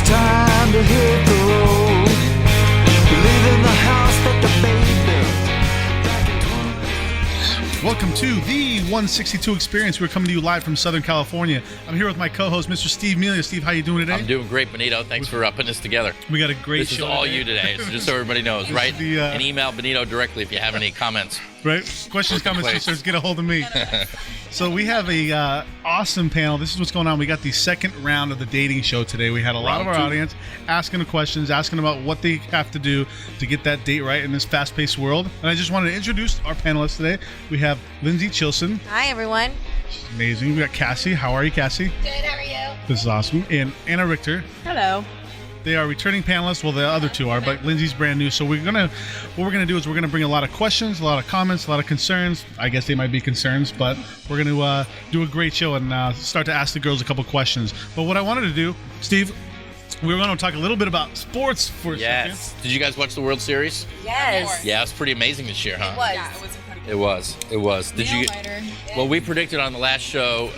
It's time to hit the road. Leaving the house that the baby built back in 20. Welcome to the 162 Experience. We're coming to you live from Southern California. I'm here with my co-host, Mr. Steve Melia. Steve, how you doing today? I'm doing great, Benito. Thanks for putting this together. We got a great show. This is all you today, so just so everybody knows, right? And email Benito directly if you have any comments. Right? Questions, comments, concerns, get a hold of me. So we have a awesome panel. This is what's going on. We got the second round of the dating show today. We had a lot of our audience asking the questions, asking about what they have to do to get that date right in this fast-paced world. And I just wanted to introduce our panelists today. We have Lindsay Chilson. Hi, everyone. She's amazing. We got Cassie. How are you, Cassie? Good, how are you? This is awesome. And Anna Richter. Hello. They are returning panelists. Well, the other two are, but Lindsay's brand new. So what we're gonna do is we're gonna bring a lot of questions, a lot of comments, a lot of concerns. I guess they might be concerns, but we're gonna do a great show and start to ask the girls a couple questions. But what I wanted to do, Steve, we were going to talk a little bit about sports for a second. Did you guys watch the World Series? Yes. Yeah, it was pretty amazing this year, huh? It was. Yeah, it was incredible. It was. Did you? Nail-biter. Well, we predicted on the last show.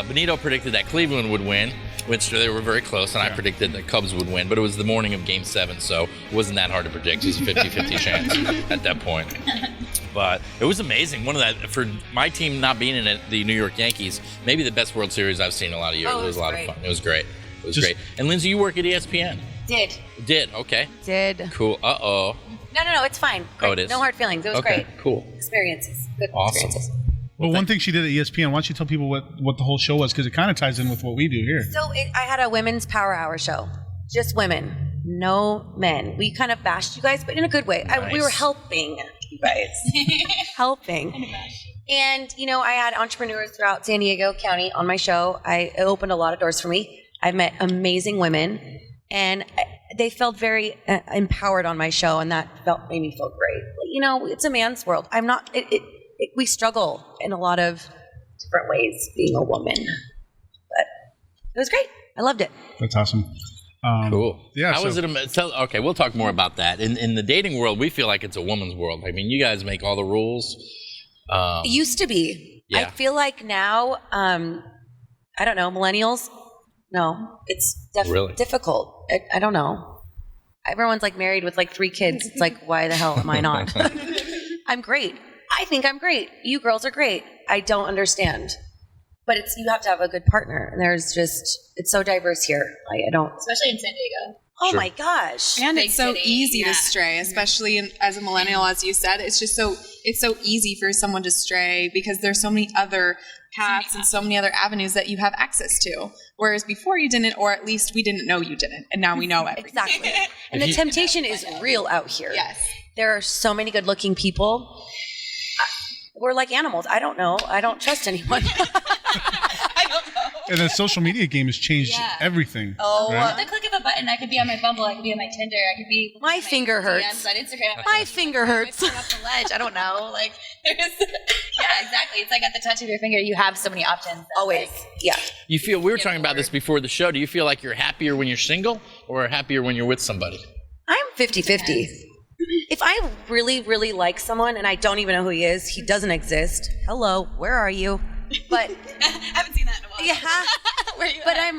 Benito predicted that Cleveland would win, which they were very close, and I predicted that Cubs would win. But it was the morning of Game 7, so it wasn't that hard to predict. It was a 50-50 chance at that point. But it was amazing. One of that for my team not being in it, the New York Yankees, maybe the best World Series I've seen in a lot of years. Oh, it was a lot great. of fun. It was great. It was great. And Lindsay, you work at ESPN. Did okay. Did. Cool. No, it's fine. Great. Oh, it is? No hard feelings. It was Okay. great. Cool. Experiences. Good Awesome. experiences. Well, one thing she did at ESPN, why don't you tell people what the whole show was? Because it kind of ties in with what we do here. So I had a women's power hour show. Just women. No men. We kind of bashed you guys, but in a good way. We were helping you guys. Helping. And, I had entrepreneurs throughout San Diego County on my show. It opened a lot of doors for me. I've met amazing women, and they felt very empowered on my show, and that made me feel great. It's a man's world. I'm not. We struggle in a lot of different ways being a woman, but it was great. I loved it. That's awesome. Cool. Yeah. How is it? Okay, we'll talk more about that. In the dating world, we feel like it's a woman's world. I mean, you guys make all the rules. It used to be. Yeah. I feel like now, I don't know, millennials. No, it's Really? difficult. I don't know. Everyone's like married with like 3 kids. It's like, why the hell am I not? I'm great. I think I'm great. You girls are great. I don't understand. But you have to have a good partner. And it's so diverse here. I don't. Especially in San Diego. Oh Sure. my gosh. And Big it's so city, easy yeah. to stray, especially as a millennial, as you said. It's so easy for someone to stray because there's so many other paths and so many other avenues that you have access to. Whereas before you didn't, or at least we didn't know you didn't, and now we know everything. Exactly. And the temptation is real out here. Yes. There are so many good-looking people. We're like animals. I don't know. I don't trust anyone. I don't know. And the social media game has changed everything. Oh, right? The click of a button, I could be on my Bumble, I could be on my Tinder, I could be My finger hurts. DMs on Instagram. My finger hurts. Whipping off the ledge. I don't know. Like, exactly. It's like at the touch of your finger, you have so many options. that, Always. like, Yeah. You feel we were talking about this before the show. Do you feel like you're happier when you're single, or happier when you're with somebody? I'm 50-50. If I really, really like someone and I don't even know who he is, he doesn't exist. Hello, where are you? But I haven't seen that in a while. yeah. Where are you But at?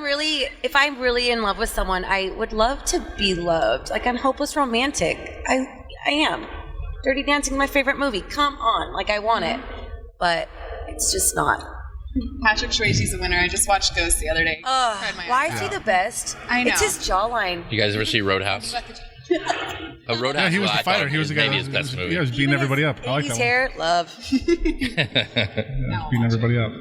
if I'm really in love with someone, I would love to be loved. Like, I'm hopeless romantic. I am. Dirty Dancing is my favorite movie. Come on. Like, I want it. But it's just not. Patrick Swayze's a winner. I just watched Ghost the other day. Cried my Why eyes is he out. the best? I know. It's his jawline. You guys ever see Roadhouse? Roadhouse. Yeah, he was I the fighter. thought He was the guy maybe that his best movie. was beating everybody up. I like 80s that hair, love. one. Beating everybody up.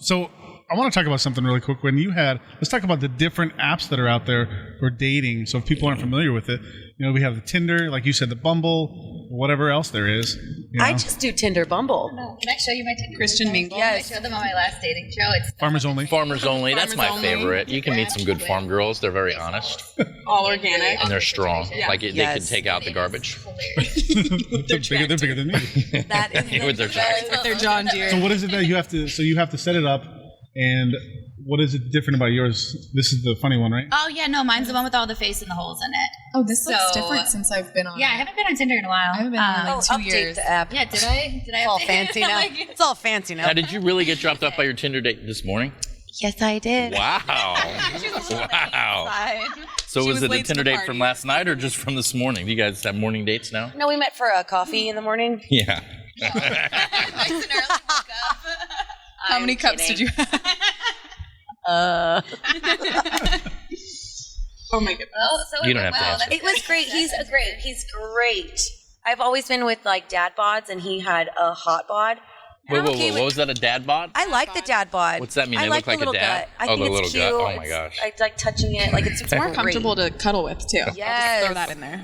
So I want to talk about something really quick. Let's talk about the different apps that are out there for dating. So if people aren't familiar with it, we have the Tinder, like you said, the Bumble, whatever else there is. I just do Tinder Bumble. No. Can I show you my Tinder? Christian Mingle. Yes. I showed them on my last dating show. It's Farmers only. Farmers only. That's my Farmers only. favorite. You can meet some good farm girls. They're very honest All organic. and they're strong. Like they Yes. can take out the garbage. They're bigger than me. That is With their tractor. With their John Deere. So what is it that you have to? So you have to set it up, and what is it different about yours? This is the funny one, right? Oh, yeah, no, mine's the one with all the face and the holes in it. Oh, this looks So- different since I've been on. Yeah, I haven't been on Tinder in a while. I haven't been on like 2 update years. the app. Yeah, did I? It's all update it? fancy now. Like, It's all fancy now. Now, did you really get dropped off by your Tinder date this morning? Yes, I did. Wow. she was Wow. Fine. So She was was it a late to Tinder the date party. from last night or just from this morning? Do you guys have morning dates now? No, we met for a coffee in the morning. Yeah. Nice and early. Woke up. How many cups did you have? Oh my goodness. Well, so You don't have to answer. It was great. He's great. I've always been with like dad bods, and he had a hot bod. And I'm okay What with- was that, a dad bod? I like the dad bod. What's that mean? I They like look like the a little dad? gut. I Oh, think the it's little cute. gut. Oh my gosh. I like touching it. Like it's More comfortable to cuddle with too. I'll Yes. just throw that in there.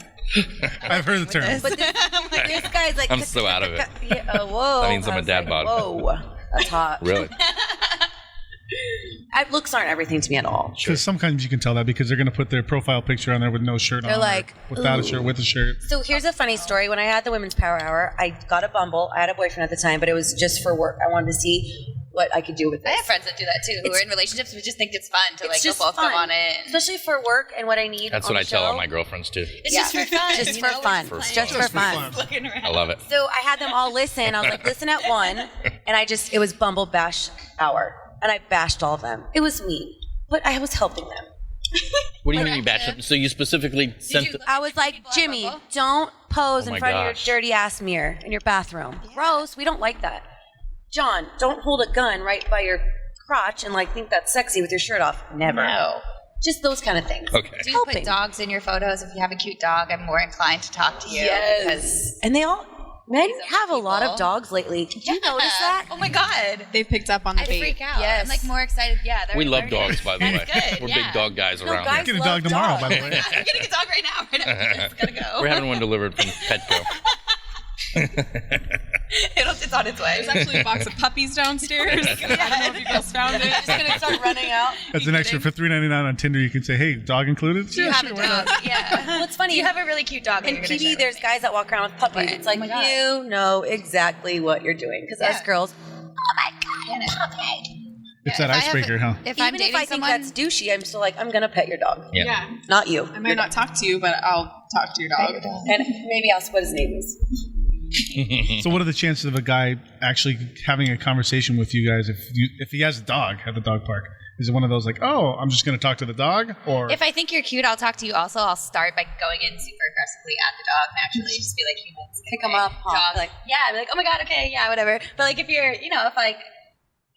I've heard the term. But this guy's like. I'm so out of it. Yeah, whoa. That means I'm I a was dad bod. Whoa, that's hot. Really? Looks aren't everything to me at all. Because sometimes you can tell that because they're going to put their profile picture on there with no shirt They're on. like, or without a ooh. shirt, with a shirt. So here's a funny story. When I had the Women's Power Hour, I got a Bumble. I had a boyfriend at the time, but it was just for work. I wanted to see what I could do with I it. have friends that do that too, who are in relationships who just think it's fun to It's like just go both fun. go on it. Especially for work and what I need. That's on what I the tell all show. my girlfriends too. It's Yeah. just for fun. Just you for know? fun. We're Just playing. for fun. Looking around. I love it. So I had them all listen. I was like, listen at 1, and it was Bumble Bash Hour, and I bashed all of them. It was mean, but I was helping them. What do you mean you bashed them? So you specifically sent you- the... I was like, Jimmy, don't pose Oh in my front gosh. of your dirty ass mirror in your bathroom. Gross. We don't like that. John, don't hold a gun right by your crotch and like think that's sexy with your shirt off. Never. No. Just those kind of things. Okay. Do you Helping. put dogs in your photos? If you have a cute dog, I'm more inclined to talk to you. Yes. And men These other have a lot people. of dogs lately. Did you notice that? Oh my god. They picked up on the I bait. freak out. Yes. I'm like more excited. Yeah, We love dogs, by the way. That's good, We're yeah. big dog guys No, around guys here. Get a dog love tomorrow, dogs. by the way. I'm getting a dog right now. Right after this. Gotta go. We're having one delivered from Petco. It's on its way. There's actually a box of puppies downstairs. I don't know if you guys found it. Just gonna start running out. That's an extra for $3.99 on Tinder. You can say, "Hey, dog included." Do you have a dog? Yeah. Well, it's funny. You have a really cute dog. that In you're gonna PB, share there's with me. guys that walk around with puppies. Right. It's like, Oh my God. you know exactly what you're doing. Because us Yeah. girls, It's that If I have icebreaker, huh? If I'm even if dating I think someone, that's douchey, I'm still like, I'm going to pet your dog. Yeah. Yeah. Not you. I might not talk to you, but I'll talk to your dog. And maybe ask what his name is. So, what are the chances of a guy actually having a conversation with you guys if he has a dog at the dog park? Is it one of those like, oh, I'm just going to talk to the dog, or if I think you're cute, I'll talk to you. Also, I'll start by going in super aggressively at the dog. Naturally, just be like humans. Pick 'em up, huh? Dog, Like- yeah, be like, oh my god, okay, yeah, whatever. But like, if you're, if like, I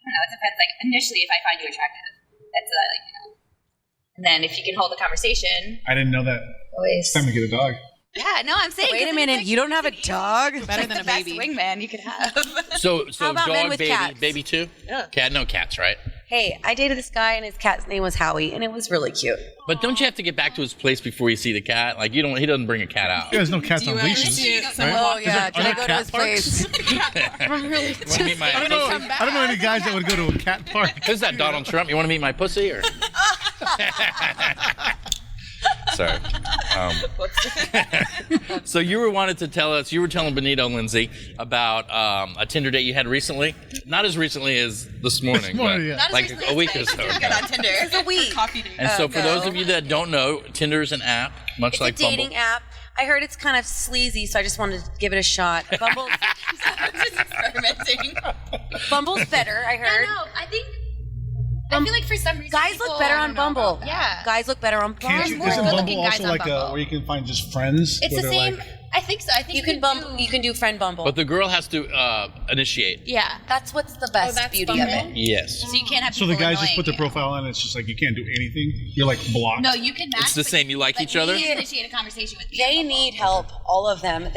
don't know, it depends. Like initially, if I find you attractive, that's like. And then if you can hold a conversation, I didn't know that. always. It's time to get a dog. Yeah, no, I'm saying. Wait a 'cause minute, it's you don't have a dog? It's Better like than the a best baby. wingman you could have. So How about men dog, with baby, cats? baby too? Yeah. Cat, no cats, right? Hey, I dated this guy and his cat's name was Howie, and it was really cute. But don't you have to get back to his place before you see the cat? Like he doesn't bring a cat out. There's no cats Do you on ever leashes. see right? someone Oh, walk yeah. Are Did I there go to cat his parks? place? I'm really You wanna meet my I don't know any guys that would go to a cat park. Who's that, Donald Trump? You want to meet my pussy or? Sorry. So you were telling Benito, Lindsay, about a Tinder date you had recently. Not as recently as this morning, morning, but yeah. Not as like recently a as week or today. so. Just get on Tinder. It's a week. coffee date. And so for no. those of you that don't know, Tinder is an app, much It's like a dating Bumble. app. I heard it's kind of sleazy, so I just wanted to give it a shot. Bumble's Just experimenting. Bumble's better, I heard. No, I think. I feel like for some reason Guys people, look better on Bumble. Yeah. Guys look better on Can't you, Bumble. isn't good-looking Bumble guys also on like Bumble. where you can find just friends? It's where the they're same. like- I think so. I think You can you can do friend Bumble. But the girl has to initiate. Yeah. That's what's the best that's beauty Bumble? of it. Yes. So you can't have. so the people guys just put their annoying you. profile on. It's just like you can't do anything. You're like blocked. No, you can match. It's the but same. You like each other? You initiate a conversation with. They need help, all of them.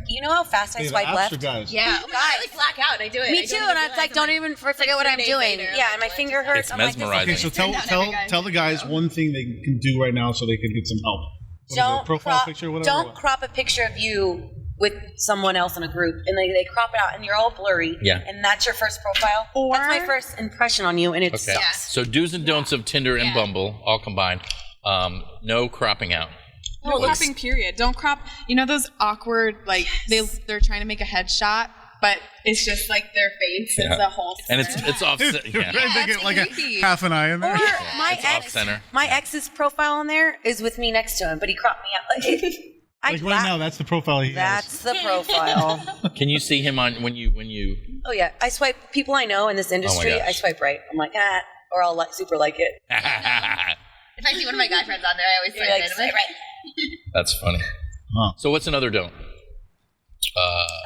You know how fast I Hey, the swipe apps left? are guys. Yeah. Oh my God, I like black out. I do it. Me I too, don't and even I was like, realize don't I'm even forget what 3 I'm days doing. later, Yeah, I'm and my like, finger what hurts. It's I'm like, this is mesmerizing. Okay, so Turn down every guy. tell the guys one thing they can do right now so they can get some help. What is it, don't profile crop, picture, whatever. don't crop a picture of you with someone else in a group, and they crop it out, and you're all blurry. Yeah. And that's your first profile. That's my first impression on you, and it Okay. sucks. So does and don'ts of Tinder and Yeah. Bumble all combined. No cropping out. No cropping, period. Don't crop. You know those awkward, like they're trying to make a headshot, but it's just like their face. Yeah. It's a whole. And it's off. Right, Yeah. they get like creepy. a half an eye in there. Or my It's off ex, center. my ex's profile on there is with me next to him, but he cropped me out. Like, Like right now, that's the profile he has. That's the profile. Can you see him on when you? Oh yeah, I swipe people I know in this industry. gosh. I swipe right. I'm like or I'll super like it. If see one of my guy friends on there, I always You're slide in. I'm like, That's funny. Huh. So what's another don't?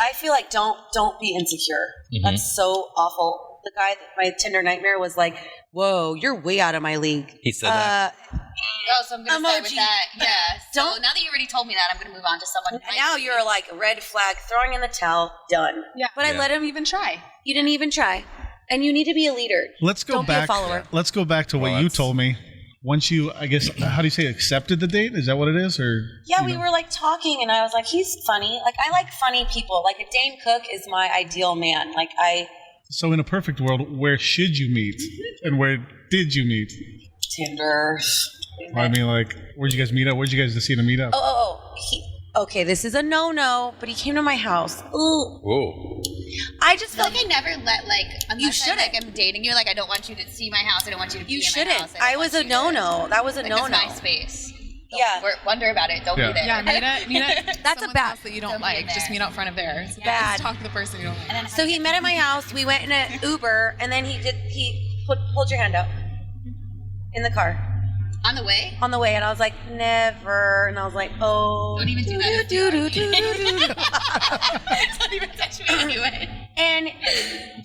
I feel like don't be insecure. That's so awful. The guy, my Tinder nightmare, was like, "Whoa, you're way out of my league." He said that. oh, so I'm going to start with Emoji. that. Yeah. So Don't- now that you already told me that, I'm going to move on to someone. And now you're like red flag, throwing in the towel, done. Yeah. But I Yeah. let him. Even try. You didn't even try, and you need to be a leader. Let's go Don't be a back. follower. Let's go back to what Well, you that's- told me. Once you, I guess, how do you say, accepted the date? Is that what it is, or? Yeah, you we know? were like talking, and I was like, he's funny. Like, I like funny people. Like, a Dane Cook is my ideal man. Like, So in a perfect world, where should you meet, and where did you meet? Tinder. I mean, like, where'd you guys meet up? Where'd you guys decide to meet up? Okay, this is a no-no, but he came to my house. Ooh. Whoa. I just I feel felt like I never let, like, unless You I'm, like, shouldn't. I'm dating you, like, I don't want you to see my house. I don't want you to be you in my shouldn't. house. I don't was want a you to- no-no. That was a Like, no-no. that's my space. Don't Yeah. wonder about it. Don't Yeah. be there. Yeah, meet at That's a someone's bad- house that you Don't don't be in like. Just there. meet out front of theirs. Bad. Just talk to the person you don't like. And then So he met at my house. We went in an Uber, and then he pulled your hand out in the car on the way. on the way, and I was like, never. And I was like, oh, Don't even do that. do. Don't even touch me anyway. And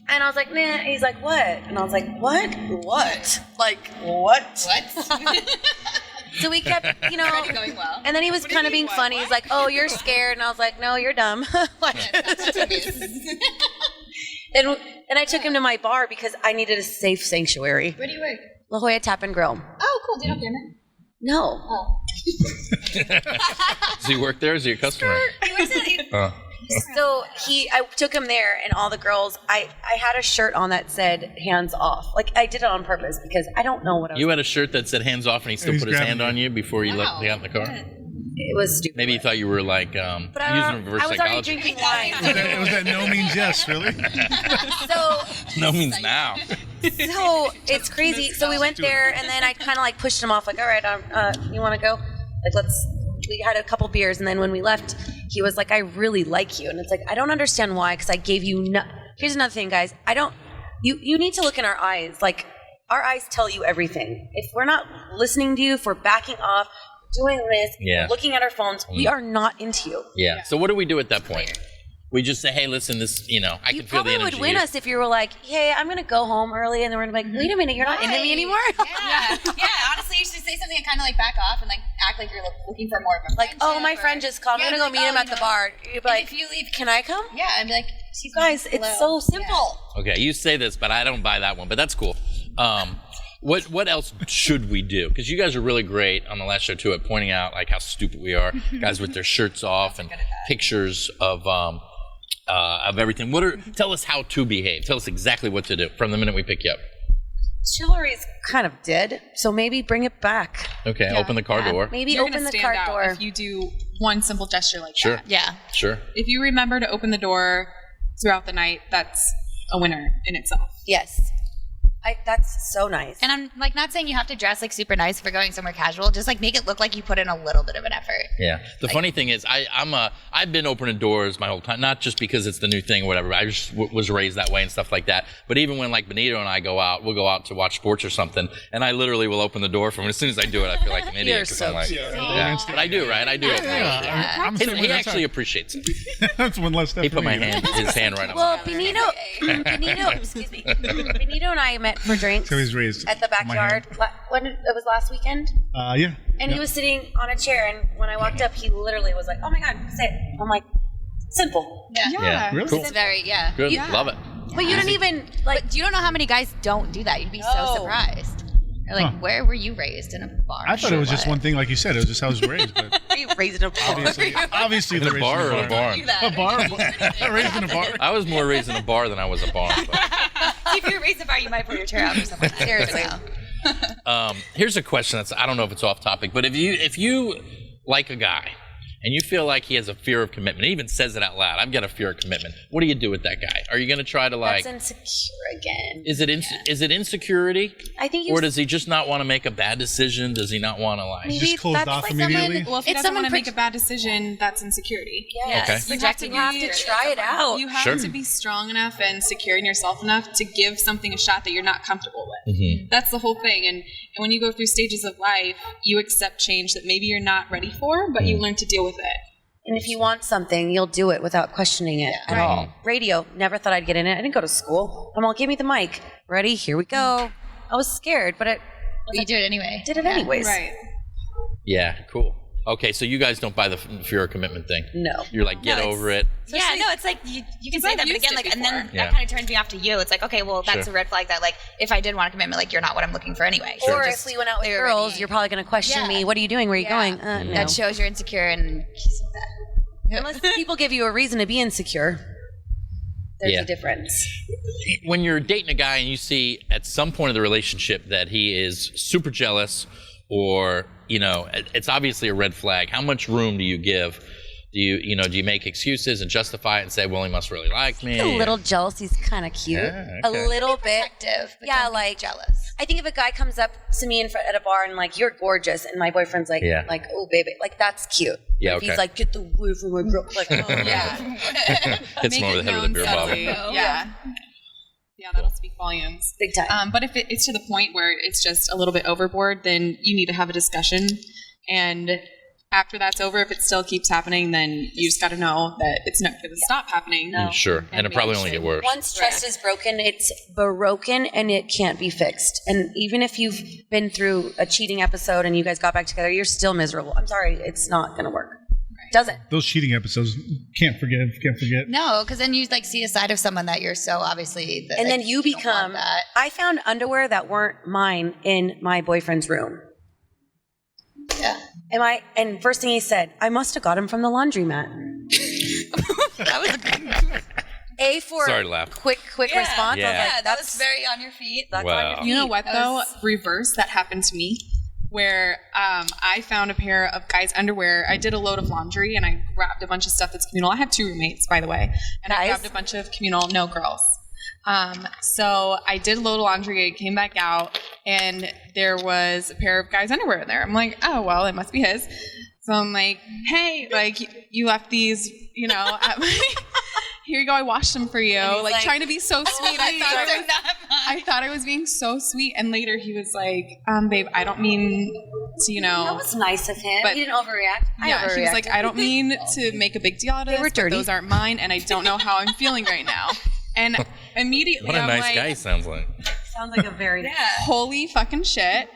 I was like, nah. He's like, what? And I was like, what? Like, what? What? So we kept, Already going well. and then he was kind of being funny. He's like, oh, you're scared. And I was like, no, you're dumb. Like, That's what it is. and I took him to my bar because I needed a safe sanctuary. Where do you work? La Jolla Tap and Grill. Oh, cool. Do you know Cameron? No. Oh. Does he work there? Is he a customer? So I took him there, and all the girls, I had a shirt on that said hands off. Like, I did it on purpose because I don't know what I was. You had a shirt that said hands off, and he still He's put his grabbing hand on you before you Wow. let got in the car. It was stupid. Maybe he thought you were like But using reverse I was already psychology. drinking wine. It was that no means yes, really? So No means now. it's crazy. So we went there, and then I kind of like pushed him off. Like, all right, you want to go? Like, we had a couple beers, and then when we left, he was like, I really like you. And it's like, I don't understand why, because I gave you Here's another thing, guys. You need to look in our eyes. Like, our eyes tell you everything. If we're not listening to you, if we're backing off, doing this, Yeah. looking at our phones, we are not into you. Yeah. So what do we do at that point? We just say, hey, listen, this, I You can feel the probably energy would win here. us if you were like, hey, I'm going to go home early. And then we're going to be like, wait a minute, you're not into me anymore? Yeah. Yeah. Honestly, you should say something and kind of like back off and like act like you're looking for more of a Like, oh, my friendship friend or- just called. Yeah, I'm going to go like, meet him oh, at the bar. You'd be like, if you leave, can I come? yeah, I'd be like, You guys, it's so simple. Okay, you say this, but I don't buy that one. But that's cool. What else should we do? Because you guys are really great on the last show too at pointing out like how stupid we are. Guys with their shirts off and pictures of everything. Tell us how to behave. Tell us exactly what to do from the minute we pick you up. Chivalry's kind of dead, so maybe bring it back. Okay, Yeah. open the car door. Maybe You're open gonna the stand car out door. if you do one simple gesture like Sure. that. yeah. Sure. If you remember to open the door throughout the night, that's a winner in itself. Yes. That's so nice. And I'm like not saying you have to dress like super nice if you're going somewhere casual. Just like make it look like you put in a little bit of an effort. Yeah. The funny thing is, I've been opening doors my whole time, not just because it's the new thing or whatever. I just was raised that way and stuff like that. But even when like Benito and I we'll go out to watch sports or something, and I literally will open the door for him. As soon as I do it, I feel like an idiot. You're 'Cause so I'm like, cute. yeah. But I do, right? I do. Open the door. I'm the same way, He that's actually how- appreciates it. That's one less step He for put me. his hand right on Well, Benito, excuse me. Benito and I met for drinks So he's raised at the on my hand. backyard. When it was last weekend, Yeah. and he was sitting on a chair. And when I walked up, he literally was like, "Oh my God, say it." I'm like, "Simple." Yeah. Really? Cool. It's very Good. Yeah. Love it. But you didn't even like. But you don't know how many guys don't do that. You'd be No. so surprised. Or like, Huh. were you raised in a bar? I thought it was just one thing, like you said. It was just how I was raised. But Are you raised in a bar? obviously, In they're a bar raised or in a barn? A bar. Raised in a bar. I was more raised in a bar than I was a barn. But. if you're raised in a bar, you might pull your chair out or something. Seriously. Here's a question I don't know if it's off topic, but if you like a guy and you feel like he has a fear of commitment, he even says it out loud, I've got a fear of commitment, what do you do with that guy? Are you going to try to like... That's insecure again. Is it insecurity? I think Or does he just not want to make a bad decision? Does he not want to like... Maybe Just closed that's off like immediately? Well, if he It's doesn't want to someone make a bad decision, that's insecurity. Yes. Okay. You have to try it out. You have Sure. to be strong enough and secure in yourself enough to give something a shot that you're not comfortable with. Mhm. That's the whole thing. And when you go through stages of life, you accept change that maybe you're not ready for, but you learn to deal with it. And if you want something, you'll do it without questioning it at all. Radio, never thought I'd get in it. I didn't go to school. I'm all, give me the mic. Ready? Here we go. I was scared, but I But you do it anyway. did it anyways. Right. Yeah, cool. Okay, so you guys don't buy the fear of commitment thing. No. You're like, get No, over it. Yeah, no, it's like you can say I've that, but used again, it like, and then before. Yeah. that kind of turns me off to you. It's like, okay, well, that's Sure. a red flag that, like, if I did want a commitment, like, you're not what I'm looking for anyway. Sure. Or just if we went out with clear girls, already. you're probably going to question Yeah. me. What are you doing? Where are you Yeah. going? No. That shows you're insecure and Unless people give you a reason to be insecure, there's Yeah. a difference. When you're dating a guy and you see at some point of the relationship that he is super jealous or, you know, it's obviously a red flag, how much room do you give? Do you make excuses and justify it and say, well, he must really like me? A little jealousy's kind of cute. Yeah, A okay. little bit. protective, but Yeah, don't be like jealous. I think if a guy comes up to me at a bar and like, you're gorgeous, and my boyfriend's like, Yeah. like, oh baby, like that's cute. Yeah, If okay. he's like, get the away from my girl, like, oh yeah. Hits him over the head with a beer bottle. subtly. Yeah. Yeah, that'll speak volumes. Big time. But if it's to the point where it's just a little bit overboard, then you need to have a discussion. And after that's over, if it still keeps happening, then you just got to know that it's not going to stop happening. No. Sure, and it probably only get worse. Once trust is broken, it's broken and it can't be fixed. And even if you've been through a cheating episode and you guys got back together, you're still miserable. I'm sorry, it's not going to work. Doesn't. Those cheating episodes, can't forget. No, because then you like see a side of someone that you're so obviously. That, And like, then you don't want become. that. I found underwear that weren't mine in my boyfriend's room. Yeah. And first thing he said, I must have got him from the laundromat. That was A for Sorry to laugh. quick response. Yeah. I was like, that was very on your feet. that's Wow. on your feet. You know what, That though? was- Reverse, that happened to me. Where I found a pair of guys' underwear. I did a load of laundry and I grabbed a bunch of stuff that's communal. I have 2 roommates, by the way. And I Guys? grabbed a bunch of communal, no girls. So I did a load of laundry, I came back out, and there was a pair of guys' underwear in there. I'm like, oh, well, it must be his. So I'm like, hey, like, you left these, you know, at my... Here you go, I washed them for you. Like, trying to be so sweet. I thought I was being so sweet. And later he was like, babe, I don't mean to, you know. That was nice of him. But- He didn't overreact. Yeah, he was like, I don't mean to make a big deal out of this, were but dirty. those aren't mine, and I don't know how I'm feeling right now. And immediately What a I'm nice like, guy he sounds like. Sounds like a very. holy fucking shit.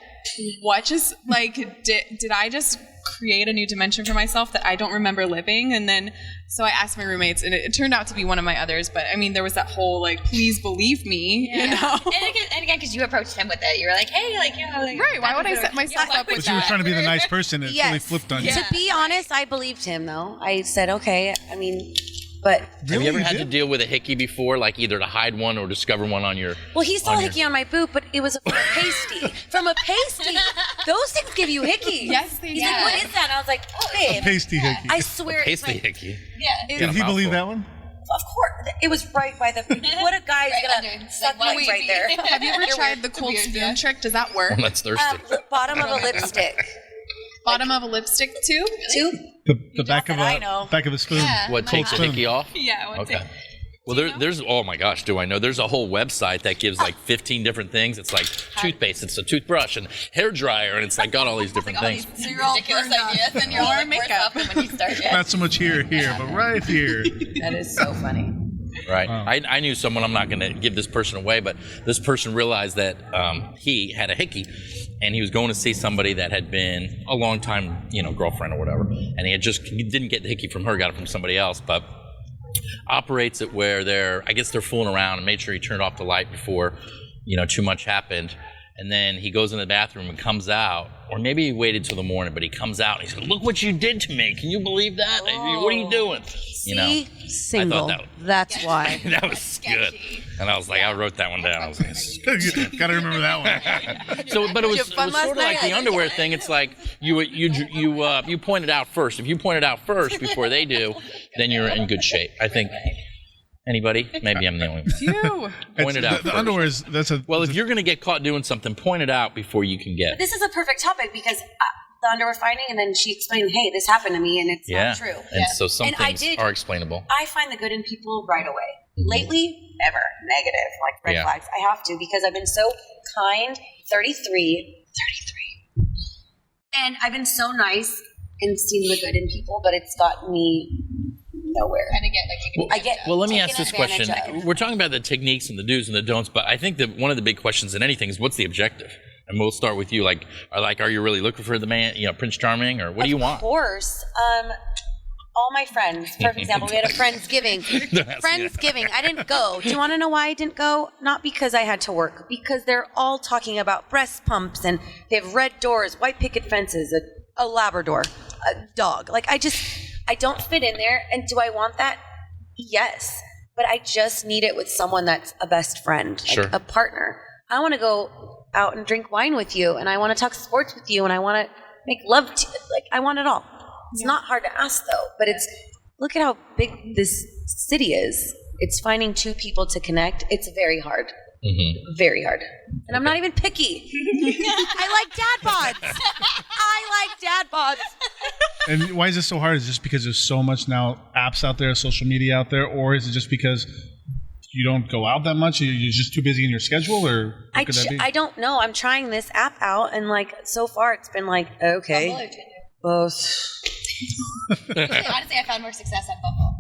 What just, like, did I just create a new dimension for myself that I don't remember living? And then, so I asked my roommates, and it turned out to be one of my others, but I mean, there was that whole, like, please believe me, you know? And again, because you approached him with it, you were like, "Hey, like, you know, like, Right, why would I set myself up with But you were that? trying to be the nice person and it really Yes. flipped on you. To be honest, I believed him though. I said, okay. I mean, but Have you ever had to deal with a hickey before, like either to hide one or discover one on your... well, he saw On a your- hickey on my boot, but it was from a pasty. From a pasty. Those things give you hickeys. Yes, they He's do. like, what is that? And I was like, oh, babe. Pasty hickey. I swear, it's Pasty like, hickey. Yeah. Did he believe that one? of course, it was right by the. What a guy's Right gonna under. suck Like, like right there. Have you ever tried the cold spoon trick? Does that work? One that's thirsty. Bottom of a lipstick. Bottom of a lipstick too? Two. The back of that I know. a spoon. Yeah. What takes the spoon. hickey off? Yeah. Okay. Well, there's oh my gosh, do I know? There's a whole website that gives like 15 different things. It's like toothpaste, it's a toothbrush, and hair dryer, and it's like got all these different things. So you're all ridiculous ideas, and you're all like, makeup. makeup when you start. Yeah. Not so much here, but right here. That is so funny. Right. Wow. I knew someone, I'm not going to give this person away, but this person realized that he had a hickey, and he was going to see somebody that had been a long time, girlfriend or whatever, and he didn't get the hickey from her, got it from somebody else, but operates it where they're fooling around and made sure he turned off the light before, too much happened. And then he goes in the bathroom and comes out, or maybe he waited till the morning, but he comes out and he said, "Look what you did to me! Can you believe that? What are you doing?" See, single. I thought That's why. that was good. And I was like, I wrote that one down. I was like, this is good. Gotta remember that one. So, but it was you have fun sort of last like night? the underwear thing. It's like you pointed out first. If you point it out first before they do, then you're in good shape. I think. Anybody? Maybe I'm the only one. You. Point it out. The first. underwear is Well, if you're going to get caught doing something, point it out before you can get. This is a perfect topic because the underwear finding, and then she explained, "Hey, this happened to me, and it's not true." And so some And I things did- are explainable. I find the good in people right away. Lately, never negative, like red Yeah. flags. I have to because I've been so kind. 33, and I've been so nice and seen the good in people, but it's gotten me nowhere. And again, like you can I get. Well, let me taken ask this advantage question. of. We're talking about the techniques and the do's and the don'ts, but I think that one of the big questions in anything is what's the objective? And we'll start with you. Are you really looking for the man, Prince Charming, or what do you want? Of course. All my friends. For example, we had a Friendsgiving. Friendsgiving. I didn't go. Do you want to know why I didn't go? Not because I had to work. Because they're all talking about breast pumps and they have red doors, white picket fences, a Labrador, a dog. Like I don't fit in there. And do I want that? Yes. But I just need it with someone that's a best friend, like Sure. a partner. I want to go out and drink wine with you, and I want to talk sports with you, and I want to make love to you. Like, I want it all. It's not hard to ask, though, but look at how big this city is. It's finding two people to connect. It's very hard. Mm-hmm. Very hard. And I'm not even picky. I like dad bods. I like dad bods. And why is this so hard? Is it just because there's so much now apps out there, social media out there, or is it just because you don't go out that much? You're just too busy in your schedule, or what could that be? I don't know. I'm trying this app out, and so far it's been okay. Bumble or Tinder? Both. Honestly, I found more success on Bumble.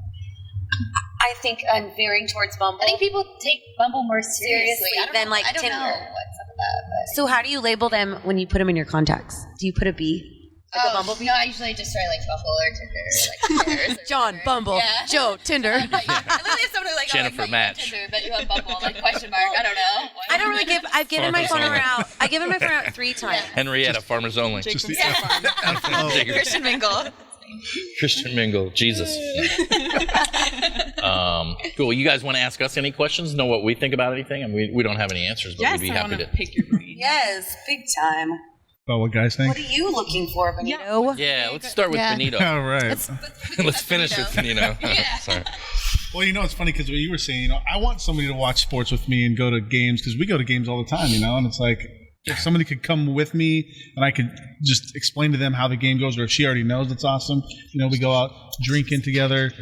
I think I'm veering towards Bumble. I think people take Bumble more seriously I don't than know. like I don't Tinder. know what's up with that. But So how do you label them when you put them in your contacts? Do you put a B? Like a Bumblebee? No, I usually just try Bumble or Tinder. Like pairs or John, whatever. Bumble, Yeah. Joe, Tinder. I literally have someone like, Jennifer oh, I match. Tinder, but you have Bumble, question mark. I don't know. I don't really give. I've given my phone Farmers out. I've given my phone out 3 times. Henrietta, Farmers Only. Just the Christian Mingle. Christian Mingle. Jesus. Cool. You guys want to ask us any questions? Know what we think about anything? And we don't have any answers, but Yes, we'd be I happy want to. to pick your brain. Yes, big time. About what guys think? What are you looking for, Benito? Yeah, let's start with Yeah. Benito. All right. Let's finish with Benito. Sorry. Well, it's funny because what you were saying, I want somebody to watch sports with me and go to games because we go to games all the time, and it's like if somebody could come with me and I could just explain to them how the game goes, or if she already knows, it's awesome. We go out drinking together,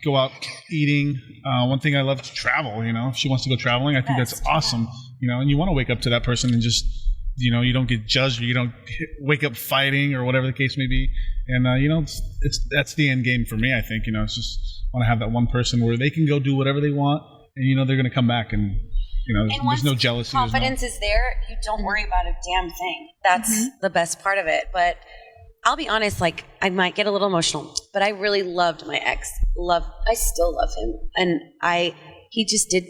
go out eating. One thing I love to travel. If she wants to go traveling, I think that's awesome. And you want to wake up to that person and just you don't get judged, or you don't wake up fighting, or whatever the case may be. And that's the end game for me. I think it's just want to have that one person where they can go do whatever they want, and they're going to come back, and And there's once no jealousy. confidence is there, you don't worry about a damn thing. That's the best part of it. But I'll be honest, I might get a little emotional, but I really loved my ex. I still love him, and he just did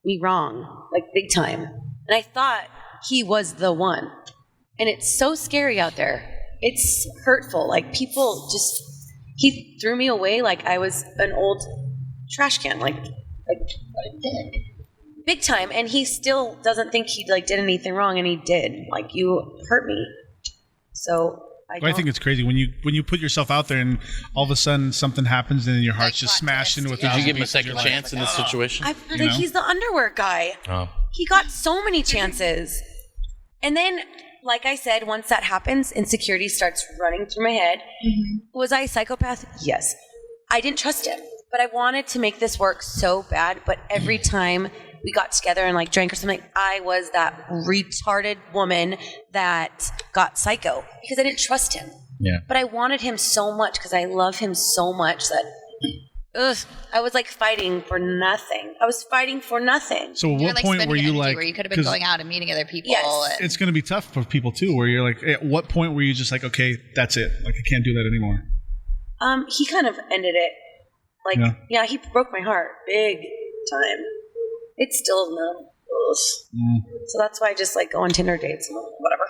me wrong, big time. And I thought he was the one, and it's so scary out there. It's hurtful. People he threw me away like I was an old trash can, like big time. And he still doesn't think he did anything wrong, and he did. You hurt me. So I think it's crazy when you put yourself out there and all of a sudden something happens and your heart's just smashed into a Did you thousand give him a pieces. second You're like, chance in this situation? He's the underwear guy. Oh. He got so many chances. And then, like I said, once that happens, insecurity starts running through my head. Was I a psychopath? Yes. I didn't trust him, but I wanted to make this work so bad. But every time we got together and drank or something, I was that retarded woman that got psycho because I didn't trust him. Yeah. But I wanted him so much because I love him so much that I was fighting for nothing. I was fighting for nothing. So at what point were you where you could have been 'cause going out and meeting other people? Yes. And it's going to be tough for people too, where you're at what point were you just okay, that's it. I can't do that anymore. He kind of ended it. He broke my heart big time. It's still numb a So that's why I just like go on Tinder dates and whatever.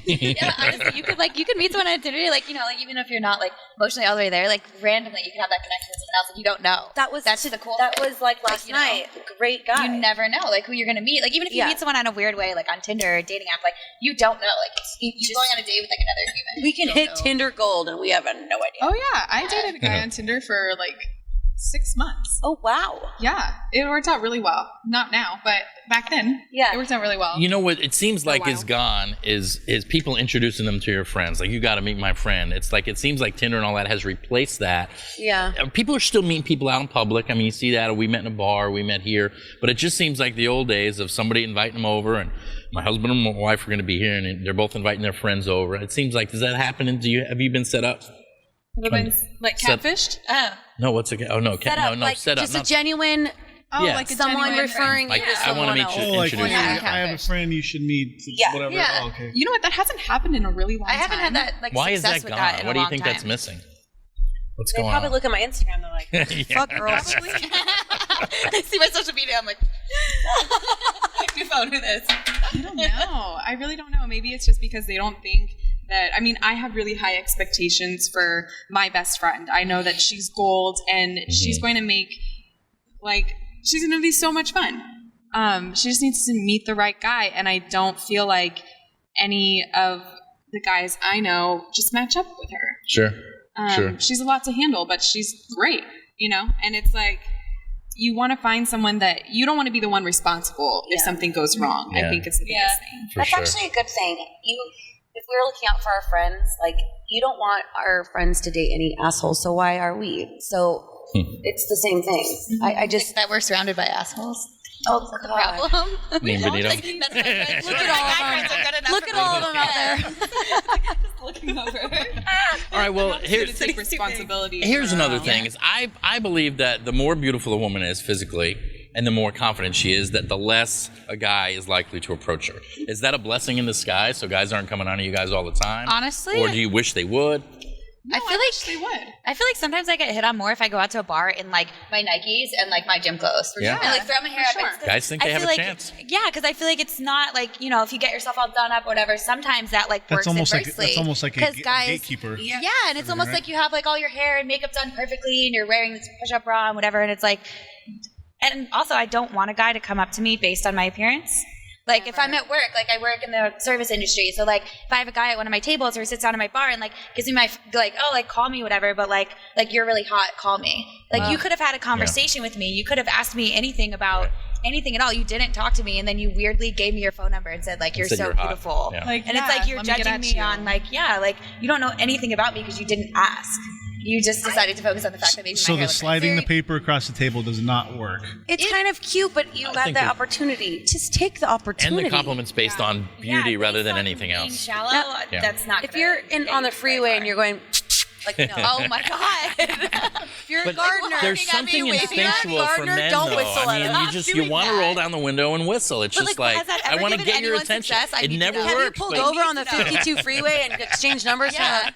Yeah, honestly, you could meet someone on Tinder, like even if you're not like emotionally all the way there, like randomly you could have that connection with someone else that you don't know. That's the cool. That thing. was like last night. Great guy. You never know like who you're gonna meet. Like even if you meet someone on a weird way, like on Tinder or a dating app, like you don't know. Like you're going on a date with like another human. We can hit Tinder gold and we have no idea. Oh yeah, I dated a guy on Tinder for like 6 months. Oh wow. Yeah, it worked out really well. Not now, but back then, it worked out really well. You know what it seems like is gone is people introducing them to your friends. Like, you got to meet my friend. It's like, it seems like Tinder and all that has replaced that. Yeah. People are still meeting people out in public. I mean, you see that, or we met in a bar, we met here. But it just seems like the old days of somebody inviting them over, and my husband and my wife are going to be here, and they're both inviting their friends over. It seems like, does that happen? And have you been set up? Like catfished? No, what's it? Oh no, Set up, like, set up. just a genuine. Oh, Yeah. like a Someone genuine referring Like, you to I want someone to meet else. you. Oh, like, Introduce hey, you. I have a friend you should meet. Yeah. Whatever. Yeah. Oh, okay. You know what? That hasn't happened in a really long I time. haven't had that like Why is success that with gone? that in What a do you long think time. that's missing? What's They going probably on? look at my Instagram. They're like, Yeah. "Fuck girls." I see my social media. I'm like, new phone, who this? I don't know. I really don't know. Maybe it's just because they don't think that. I mean, I have really high expectations for my best friend. I know that she's gold, and she's going to make she's going to be so much fun. She just needs to meet the right guy, and I don't feel like any of the guys I know just match up with her. Sure. Sure. She's a lot to handle, but she's great, and it's like, you want to find someone that you don't want to be the one responsible if something goes wrong. Yeah. I think it's the biggest thing. For That's sure. actually a good thing. If we're looking out for our friends, like you don't want our friends to date any assholes. So why are we? So it's the same thing. I just That we're surrounded by assholes. oh The god. problem. Me and Benito. That's my friend. Look at all of them. Look at all of them out there. Looking over. All right. Well, To here's take responsibility. Here's another thing: is I believe that the more beautiful a woman is physically, and the more confident she is, that the less a guy is likely to approach her. Is that a blessing in disguise? So guys aren't coming on to you guys all the time. Honestly, or do you wish they would? No, I feel like they would. I feel like sometimes I get hit on more if I go out to a bar in like my Nikes and like my gym clothes. Yeah. And like throw my hair For up. sure. It's 'cause Guys think they I have feel a like, chance. Yeah, because I feel like it's not like, if you get yourself all done up or whatever, sometimes that like works inversely. That's almost like a 'Cause guys, gatekeeper. Yeah, and it's almost Right. like you have like all your hair and makeup done perfectly and you're wearing this push-up bra and whatever, and it's like, and also I don't want a guy to come up to me based on my appearance. Like if I'm at work, like I work in the service industry, so like if I have a guy at one of my tables or he sits down at my bar and like gives me my call me whatever, but like you're really hot, call me. Like you could have had a conversation with me, you could have asked me anything about anything at all. You didn't talk to me, and then you weirdly gave me your phone number and said like you're said so you're hot. beautiful. Yeah. Like, And it's like you're let me get judging at me you. on like you don't know anything about me because you didn't ask. You just decided to focus on the fact that maybe So my hair the looked sliding nice. the paper across the table does not work. It's kind of cute, but you I had think the it- opportunity. Just take the And opportunity. the compliments based on beauty Yeah, rather based than on anything being else. Shallow, Yeah. that's not. If gonna you're get on you the very freeway far. and you're going like no. Oh my god! If you're a But gardener, there's looking at me something waving. If you're a instinctual for gardener, men, don't though. whistle I at mean, us. you just Doing want to that. roll down the window and whistle. It's But, just like, like, has that I ever want to given get your anyone attention. success? I It need to never know. have you works. pulled but over on the need to know. 52 freeway and exchanged numbers? Yeah.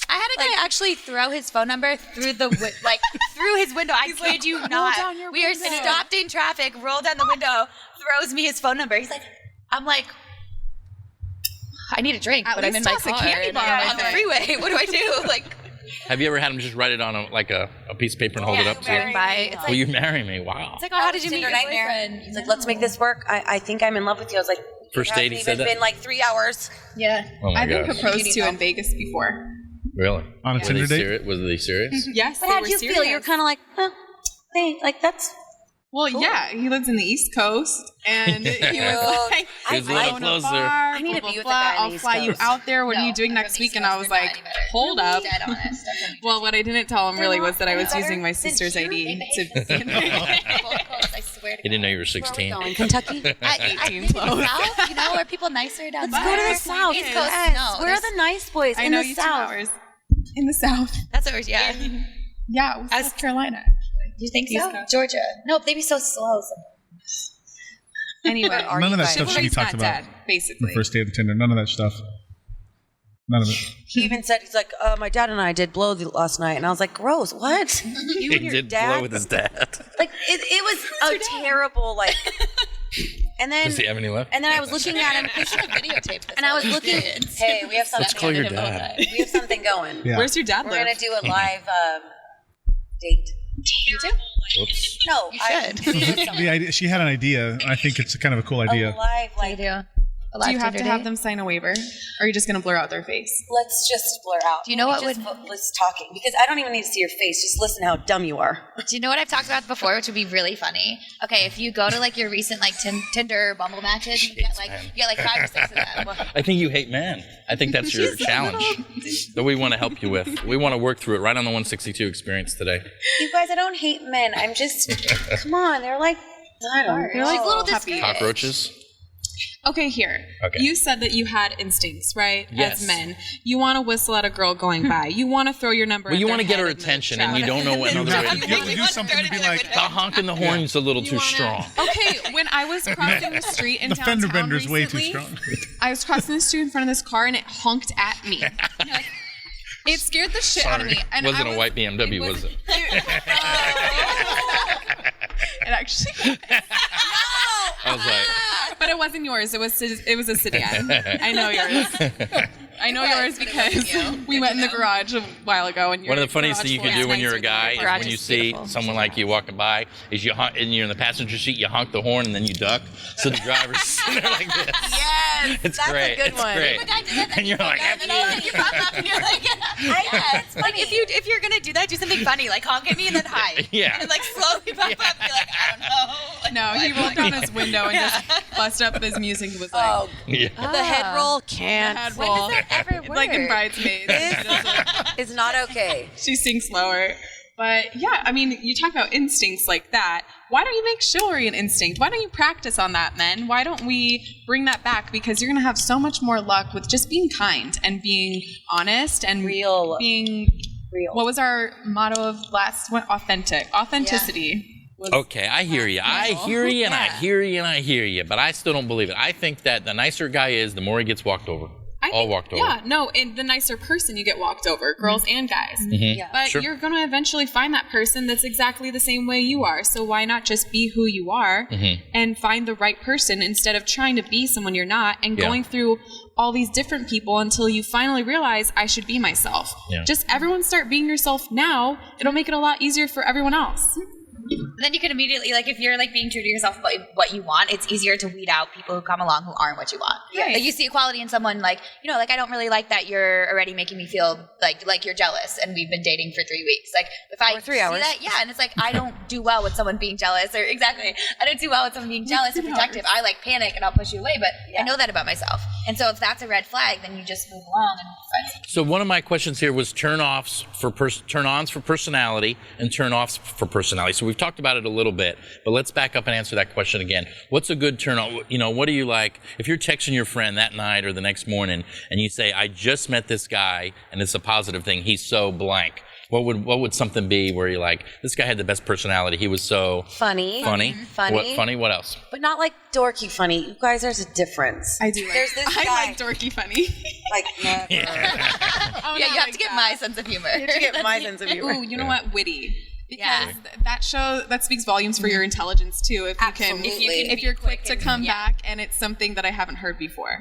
I had a guy actually throw his phone number through the through his window. I kid you not. down your We are window. stopped in traffic. Roll down the window. Throws me his phone number. He's like, I'm like, I need a drink, At but I'm in least my toss a car candy and bar I'm with on the it. freeway. What do I do? Like, Have you ever had him just write it on a piece of paper and hold it up to you? driving by. It's Will like, you marry me? Wow. it's like, oh, how did you meet your Nightmare. boyfriend? He's like, let's make this work. I think I'm in love with you. I was like, First it date, he hasn't said even that? been like 3 hours. Yeah. Oh my I've been gosh. proposed to in Vegas before. Really? On a Were Tinder they date? serious? Was they serious? Yes, But they how were did you feel? serious. You're kind of like, hey, like that's. Well, yeah, he lives in the East Coast, and he was like, He was a little "I'm going closer. to a bar, I need to blah, be with blah, a guy blah. on the I'll East fly you Coast." out there. What are No, you doing from next the week?" East And I Coast, was they're like, not any better. "Hold up." Dead honest. Definitely. Well, what I didn't tell him really was that I was better using my than sister's here. ID They to. I swear to He didn't know you were Where are we 16. going? Kentucky? I 18 think close. in the South, are people nicer down Let's there? go to the South. East Coast, Yes. no. Where are the nice boys? I in know the you South. 2 hours in the South. That's what yeah. Yeah, it was South Carolina. Do you think East so? Coast. Georgia. No, they'd be so slow. Anyway, Are None you of that guys- stuff should be chivalry's talked not about. dead, basically. The first date of Tinder. None of that stuff. None of it. He even said, he's like, my dad and I did blow last night. And I was like, gross, what? You He and your did dad? blow with his dad. Like, it was a terrible, like, And then Does he have any left? And then I was looking at him. We should have videotaped this. And I was looking. Hey, we have something. Let's call your dad. We have something going. Yeah. Where's your dad We're live? gonna do a live date. You too? Whoops. No, You I should. we did something. The idea, she had an idea. I think it's kind of a cool A idea. live, like, do. Do you have to have them sign a waiver? Or are you just going to blur out their face? let's just blur out. Do you know what just was talking? Because I don't even need to see your face. Just listen how dumb you are. Do you know what I've talked about before, which would be really funny? Okay, if you go to like your recent like Tinder or Bumble matches, you get like 5 or 6 of them. I think you hate men. I think that's your challenge that we want to help you with. We want to work through it right on the 162 experience today. You guys, I don't hate men. I'm just, come on. They're like, I don't know. They're like little Puppy. discouraged. Cockroaches? Okay, here. Okay. You said that you had instincts, right? Yes. As men. You want to whistle at a girl going by. You want to throw your number Well, at you their want to get head her in the attention, and shower. you don't know what You another have way to, to you have to do something to be like, The honk in the horn's a little too strong. Okay, when I was crossing the street in the downtown fender bender's way too recently, strong. I was crossing the street in front of this car and it honked at me. It scared the shit out of me. And Wasn't I a white BMW, was it? It actually. I was like, But it wasn't yours. It was a sedan. I know yours. I know yours because we went in the garage a while ago. And one of the funniest things you can do when you're a guy is Garage when you is see beautiful. someone like you walking by, is you honk, and you're in the passenger seat, you honk the horn, and then you duck. So the driver's sitting there like this. Yes, It's that's great. a good It's one. great. But I did that, And you're like, and then you pop up and you're like, Yeah, it's like funny. if you're gonna do that, do something funny, like honk at me and then hi. Yeah. And like slowly pop up and be like, I don't know. No, he rolled down his window and just bust up his music and was like, Oh, Yeah. the head roll can't. head When roll. does that ever work? Like in Bridesmaids. It's not okay. She sings slower. But yeah, I mean, you talk about instincts like that. Why don't you make chivalry an instinct? Why don't you practice on that, men? Why don't we bring that back? Because you're going to have so much more luck with just being kind and being honest and Real. being Real. What was our motto of last one? Authentic. Authenticity. Was Okay, I hear you. I hear you, and I hear you, and I hear you. But I still don't believe it. I think that the nicer a guy is, the more he gets walked over. Walked over. Yeah, no, and the nicer person you get walked over, girls and guys. Yeah. But Sure. you're going to eventually find that person that's exactly the same way you are. So why not just be who you are and find the right person instead of trying to be someone you're not and Yeah. going through all these different people until you finally realize I should be myself. Yeah. Just everyone start being yourself now. It'll make it a lot easier for everyone else. Then you can immediately, like, if you're like being true to yourself about what you want, it's easier to weed out people who come along who aren't what you want. Right. Like you see equality in someone, like, you know, like I don't really like that you're already making me feel like you're jealous, and we've been dating for 3 weeks. Like if I Or 3 see hours. that, yeah, and it's like I don't do well with someone being jealous, or exactly, I don't do well with someone being jealous or protective. I like panic and I'll push you away, but I know that about myself. And so if that's a red flag, then you just move along and find someone. So one of my questions here was turn-ons for personality and turn-offs for personality. So we've talked about it a little bit, but let's back up and answer that question again. What's a good turn-on? You know, what do you like? If you're texting your friend that night or the next morning and you say, I just met this guy and it's a positive thing, he's so blank. What would something be where you're like, this guy had the best personality, he was so Funny. funny? Funny. What funny? What else? But not like dorky funny. You guys, there's a difference. I do like There's this I guy. like dorky funny. Like, never. Oh, Yeah, not you have like to get that. my sense of humor. You have to get my sense of humor. Ooh, you know what? Witty. Because Yeah. that speaks volumes for your intelligence too. If you can, Absolutely. if you're quick to come yeah. back and it's something that I haven't heard before,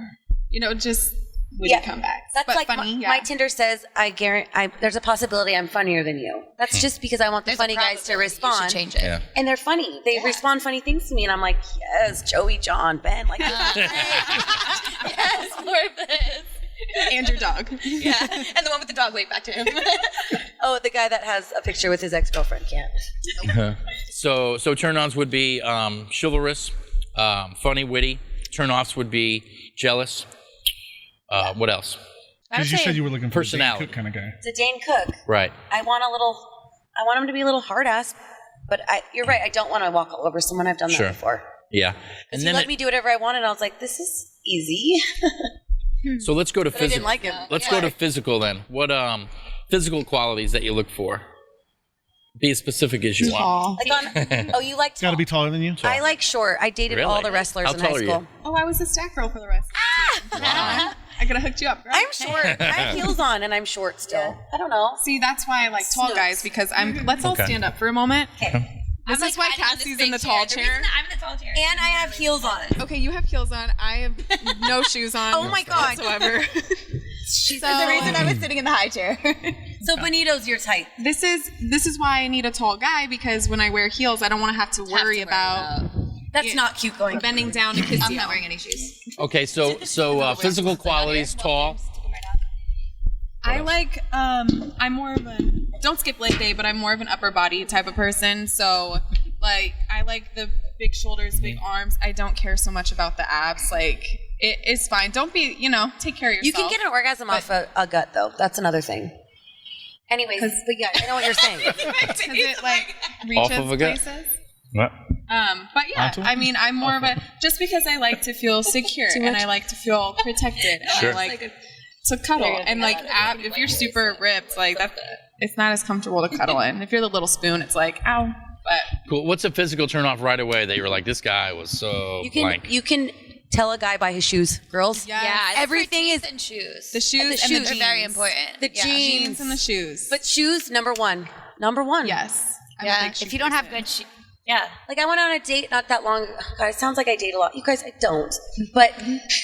you know, just witty Yeah. comebacks. That's but like funny. my Tinder says, I guarantee there's a possibility I'm funnier than you. That's just because I want the There's a funny guys to probability you should respond. change it. Yeah. And they're funny. They respond funny things to me, and I'm like, yes, Joey, John, Ben. Like, Yes, more of this. and your dog. Yeah, and the one with the dog waved back to him. oh, the guy that has a picture with his ex-girlfriend can't. So turn-ons would be chivalrous, funny, witty. Turn-offs would be jealous. What else? Because you said you were looking for Personality. a Dane Cook kind of guy. It's a Dane Cook. Right. I want him to be a little hard ass, but you're right. I don't want to walk all over someone. I've done Sure. that before. Yeah. And He then let me do whatever I wanted, and I was like, this is easy. so let's go to But I didn't physical. like him. Let's go to physical then. What physical qualities that you look for? Be as specific as you want. Like on, you like Got to be taller than you. I like short. I dated all Really? the wrestlers How in high tall are you? school. Oh, I was a stack girl for the rest of the team. Wow. I could have hooked you up, girl. I'm short. I have heels on, and I'm short still. I don't know. See, that's why I like tall Snooks. guys because let's all Okay. stand up for a moment. Okay. This is why Cassie's in the tall chair. I'm in the tall chair. And I have heels on. Okay, you have heels on. I have no shoes on. Oh my God. Whatsoever. She's the reason I was sitting in the high chair. So Benito's your type. This is why I need a tall guy, because when I wear heels, I don't want to have to worry about That's not cute going. bending down to kiss I'm you. not wearing any shoes. Okay, so physical qualities, tall. I like, I'm more of don't skip leg day, but I'm more of an upper body type of person. So, like, I like the big shoulders, big arms. I don't care so much about the abs. Like, it's fine. Don't be, take care of yourself. You can get an orgasm off a gut, though. That's another thing. Anyways, but yeah, I know what you're saying. Because it, like, reaches Off of a gut? places. What? But yeah, Onto it? I mean, I'm more of a, just because I like to feel secure and I like to feel protected. And Sure. I like to cuddle. And like, if you're super ripped, like it's not as comfortable to cuddle in. If you're the little spoon, it's like, ow. But Cool. What's a physical turn off right away that you were like, this guy was so blank? You can tell a guy by his shoes, girls. yes, Yeah, Everything is and shoes. the shoes and the shoes jeans. are very important. the Yeah. Jeans and the shoes. But shoes, number one. Number one. Yes. I'm a Yeah, big shoe if you don't have person. good shoes. Yeah. Like I went on a date not that long. God, it sounds like I date a lot. You guys, I don't. But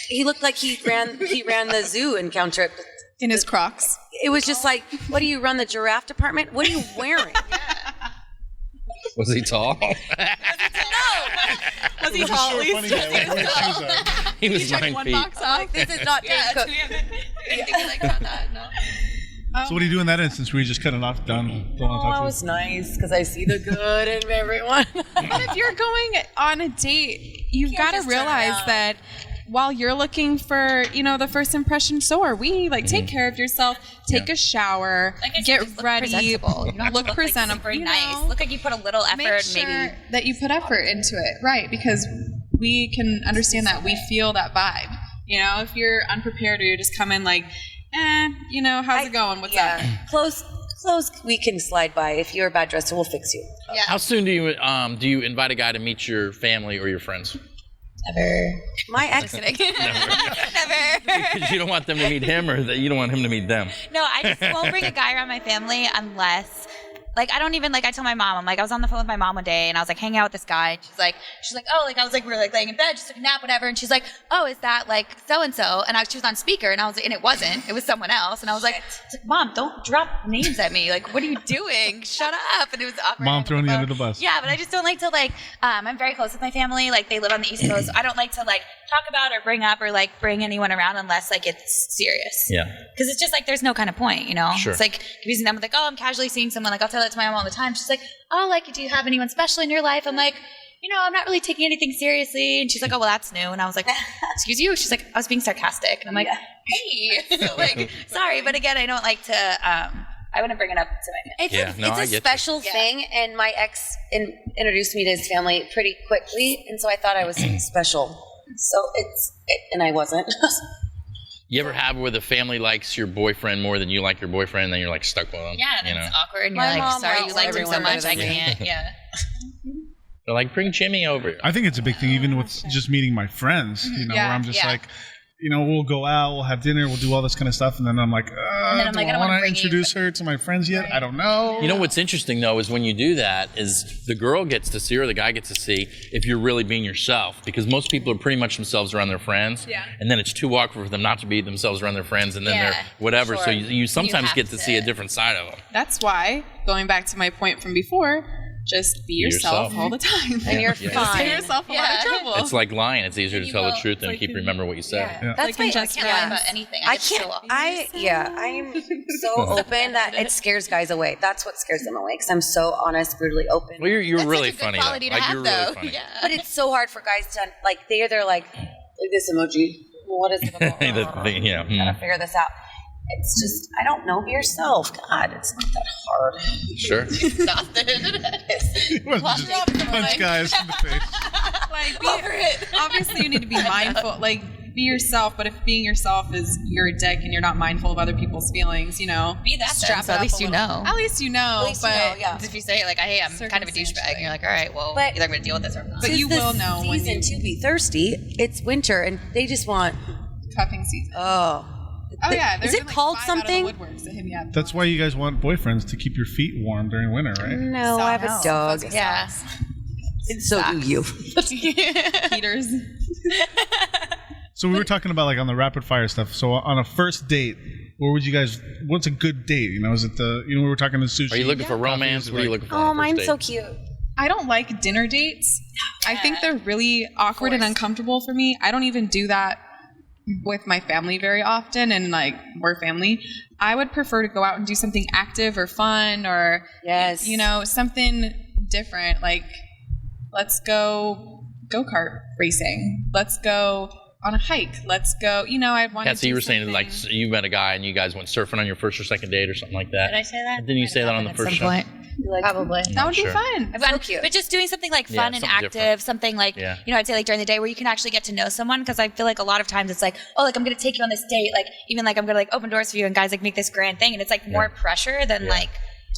he looked like he ran the zoo encounter. In his Crocs. It was just like, what do you run the giraffe department? What are you wearing? Was he tall? Was he tall at least? He was 9 One feet. box off. This is not Dane Cook. Anything like that, no. So what do you do in that instance where you just cut it off, done, don't want to Oh, talk I to was nice because I see the good in everyone. But if you're going on a date, you've got to just turn realize around. that while you're looking for, the first impression, so are we. Like, take care of yourself, take a shower, Like I said, get just look ready, presentable. You don't have to look look presentable. Like, super nice. Look like you put a little Make effort, sure maybe. that you put effort into it, right? Because we can understand that. We feel that vibe. If you're unprepared or you just come in like, how's it going? What's up? Close, we can slide by. If you're a bad dresser, we'll fix you. How soon do you invite a guy to meet your family or your friends? Never. My ex, Never. Because you don't want them to meet him, or that you don't want him to meet them. No, I just won't bring a guy around my family unless, I don't even, I tell my mom, I'm like, I was on the phone with my mom one day and I was hanging out with this guy and she's like, oh, I was we were laying in bed, just took a nap, whatever. And she's like, oh, is that so-and-so? And she was on speaker and and it wasn't, it was someone else. And I was like, Mom, don't drop names at me. What are you doing? Shut up. And it was awkward. Mom throwing you under the bus. Yeah, but I just don't like to I'm very close with my family. They live on the East Coast. So I don't like to talk about or bring up or bring anyone around unless it's serious. Yeah. Because it's just there's no kind of point, Sure. It's using them with oh, I'm casually seeing someone. I'll tell that to my mom all the time. She's like, oh, do you have anyone special in your life? I'm like, I'm not really taking anything seriously. And she's like, oh, well, that's new. And I was like, excuse you? She's like, I was being sarcastic. And I'm like, hey, sorry. But again, I don't like to, I wouldn't bring it up to my family. I It's a get you. special thing, and my ex introduced me to his family pretty quickly, and so I thought I was special. So and I wasn't. You ever have where the family likes your boyfriend more than you like your boyfriend, and then you're stuck with him? Yeah, and it's awkward. And you're My mom sorry, likes you liked him so everyone much. better I than me. can't. Yeah. They're like, bring Jimmy over. I think it's a big thing, even with just meeting my friends, where I'm just like, we'll go out, we'll have dinner, we'll do all this kind of stuff, and then I'm like, then I'm do like, I I don't want wanna to bring you, introduce her to my friends yet? I don't know. You know what's interesting though is when you do that is the girl gets to see or the guy gets to see if you're really being yourself, because most people are pretty much themselves around their friends, and then it's too awkward for them not to be themselves around their friends, and then they're whatever. sure. So you sometimes have get to see a different side of them. That's why, going back to my point from before, just be yourself all the time. And you're Save fine. yourself a lot of trouble. It's like lying. It's easier to you tell the will. truth than keep remember what you said. Yeah. That's in my Just I can't lie Friends. about anything. I get so can't. off. I'm so open that it scares guys away. That's what scares them away because I'm so honest, brutally open. Well, you're That's really such a good funny. quality though. to have, You're really though. funny. Yeah. But it's so hard for guys to they're like this emoji. What is it? Yeah. Gotta figure this out. It's just I don't know. Be yourself. God, it's not that hard. Sure. He wasn't just punch guys in the face. Obviously, you need to be mindful. Be yourself, but if being yourself is you're a dick and you're not mindful of other people's feelings, Be that strap so it at up least a you little. know. At least you know. At least you know, yeah. If you say hey, I'm kind of a douchebag, and you're like, all right, well, But- either I'm going to deal with this or I'm not. But you Tis will the know when season you to be thirsty. It's winter, and they just want cuffing season. oh. Oh yeah, Is it called something? Woodworks that hit me up. That's why you guys want boyfriends, to keep your feet warm during winter, right? No, I have a dog. Yeah. So do you. Heaters. So we were talking about like on the rapid fire stuff. So on a first date, what's a good date? You know, is it we were talking to sushi. Are you looking for romance? What are you looking for? on a Oh, first mine's date? so cute. I don't like dinner dates. I think they're really awkward and uncomfortable for me. I don't even do that with my family very often, and like we're family. I would prefer to go out and do something active or fun, or Yes. something different. Like let's go go-kart racing. Let's go on a hike. Let's go. I want. Yeah, so you were saying like you met a guy and you guys went surfing on your first or second date or something like that. Did I say that? Didn't you say that on the first show? Probably. that would Sure. be fun. I've gone, but just doing something like fun and something active, different. something like, Yeah. I'd say like during the day where you can actually get to know someone. Because I feel like a lot of times it's like, oh, like I'm going to take you on this date. Like even like I'm going to like open doors for you and guys like make this grand thing. And it's like more pressure than like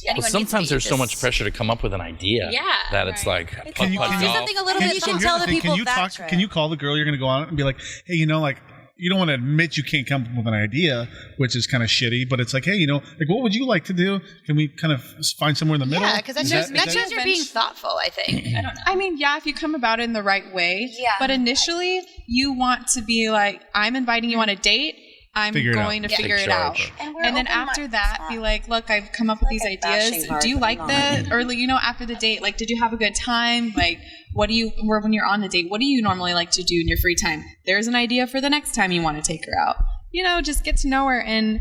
anyone Well, needs sometimes to be there's so much just- pressure to come up with an idea. Yeah. That it's like Can you- putt can Do you- something a little bit. you So can here's tell the the thing, people can backtrack. you call the girl you're going to go on and be like, hey, like, you don't want to admit you can't come up with an idea, which is kind of shitty, but it's like, hey, like, what would you like to do? Can we kind of find somewhere in the middle? Yeah, because that Is shows, is that shows you're being thoughtful, I think. I don't know. I mean, yeah, if you come about it in the right way. Yeah. But initially, you want to be like, I'm inviting you on a date. I'm Figure it out. going to Take figure it out. charge. And then after that, be like, look, I've come up with these like I'm ideas. bashing hard, Do you but like I'm that? Or, after the date, like, did you have a good time? Like, when you're on the date, what do you normally like to do in your free time? There's an idea for the next time you want to take her out. Just get to know her and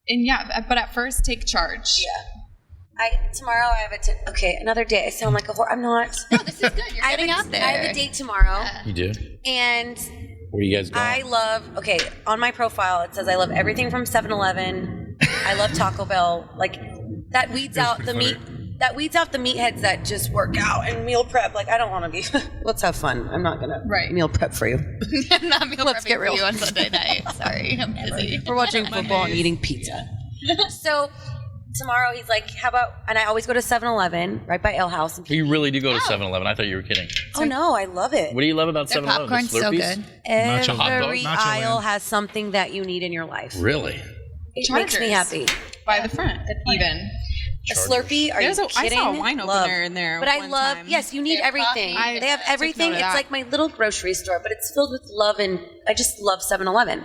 yeah, but at first, take charge. Yeah. Tomorrow I have another day. I sound like a whore. I'm not. No, this is good. You're getting out there. I have a date tomorrow, You do? and Where are you guys going? I love. On my profile it says I love everything from 7-Eleven. I love Taco Bell. Like that weeds out the pretty meat. That weeds out the meatheads that just work out and meal prep. Like I don't want to be. Let's have fun. I'm not gonna meal prep for you. I'm not meal Let's prepping get for real. you on Sunday night. Sorry, I'm busy. We're watching football and eating pizza. So tomorrow he's like, how about? And I always go to 7-Eleven right by Ale House. You really do go to 7-Eleven. I thought you were kidding. Oh no, I love it. What do you love about Their 7-Eleven? popcorn's The so Slurpees? good. Nacho hot dog, Every nacho aisle land. has something that you need in your life. Really? It makes me happy. By the front, even. A Slurpee? Are you I kidding? saw a wine Love. opener in there. But I one love, time. yes, you need Their everything. coffee. They have took everything. note of It's that. like my little grocery store, but it's filled with love, and I just love 7-Eleven.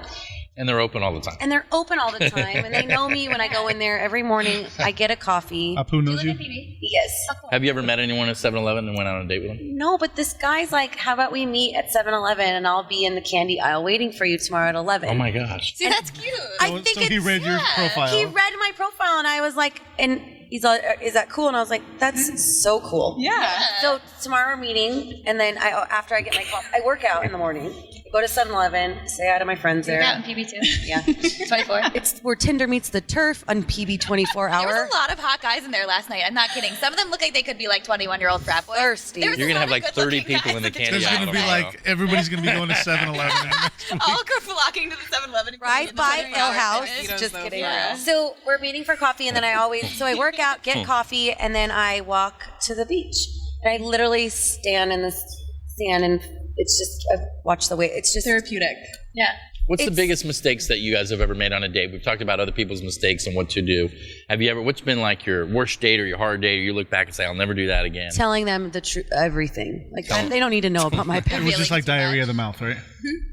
And they're open all the time. And they're open all the time, and they know me when I go in there every morning. I get a coffee. Apu knows you? Yes. Have you ever met anyone at 7-Eleven and went on a date with them? No, but this guy's like, how about we meet at 7-Eleven, and I'll be in the candy aisle waiting for you tomorrow at 11. Oh my gosh. See, that's cute. I So- think so he it's, read your profile. He read my profile, and I was like, and he's all, is that cool? And I was like, that's so cool. Yeah. So tomorrow we're meeting, and then after I get my coffee, I work out in the morning. Go to 7-Eleven, say hi to my friends there. Yeah, on PB too. Yeah. 24. It's where Tinder meets the turf on PB 24 There hour. was a lot of hot guys in there last night. I'm not kidding. Some of them look like they could be like 21-year-old frat boys. Thirsty. There was You're a going to lot have of like 30 good-looking people in the guys candy There's aisle. going to be tomorrow. like, everybody's going to be going to 7-Eleven. all go flocking to the 7-Eleven. Right by Ale House. Mosquitoes, Just though, kidding. for real. So we're meeting for coffee, and then so I work out, get coffee, and then I walk to the beach. And I literally stand in the sand, and it's just, I watch the wave. It's just, Therapeutic. Yeah. What's the It's- biggest mistakes that you guys have ever made on a date? We've talked about other people's mistakes and what to do. What's been like your worst date or your hard date, or you look back and say, I'll never do that again? telling them the truth, everything. Like, they don't need to know about my It past. was just like diarrhea of the mouth, right?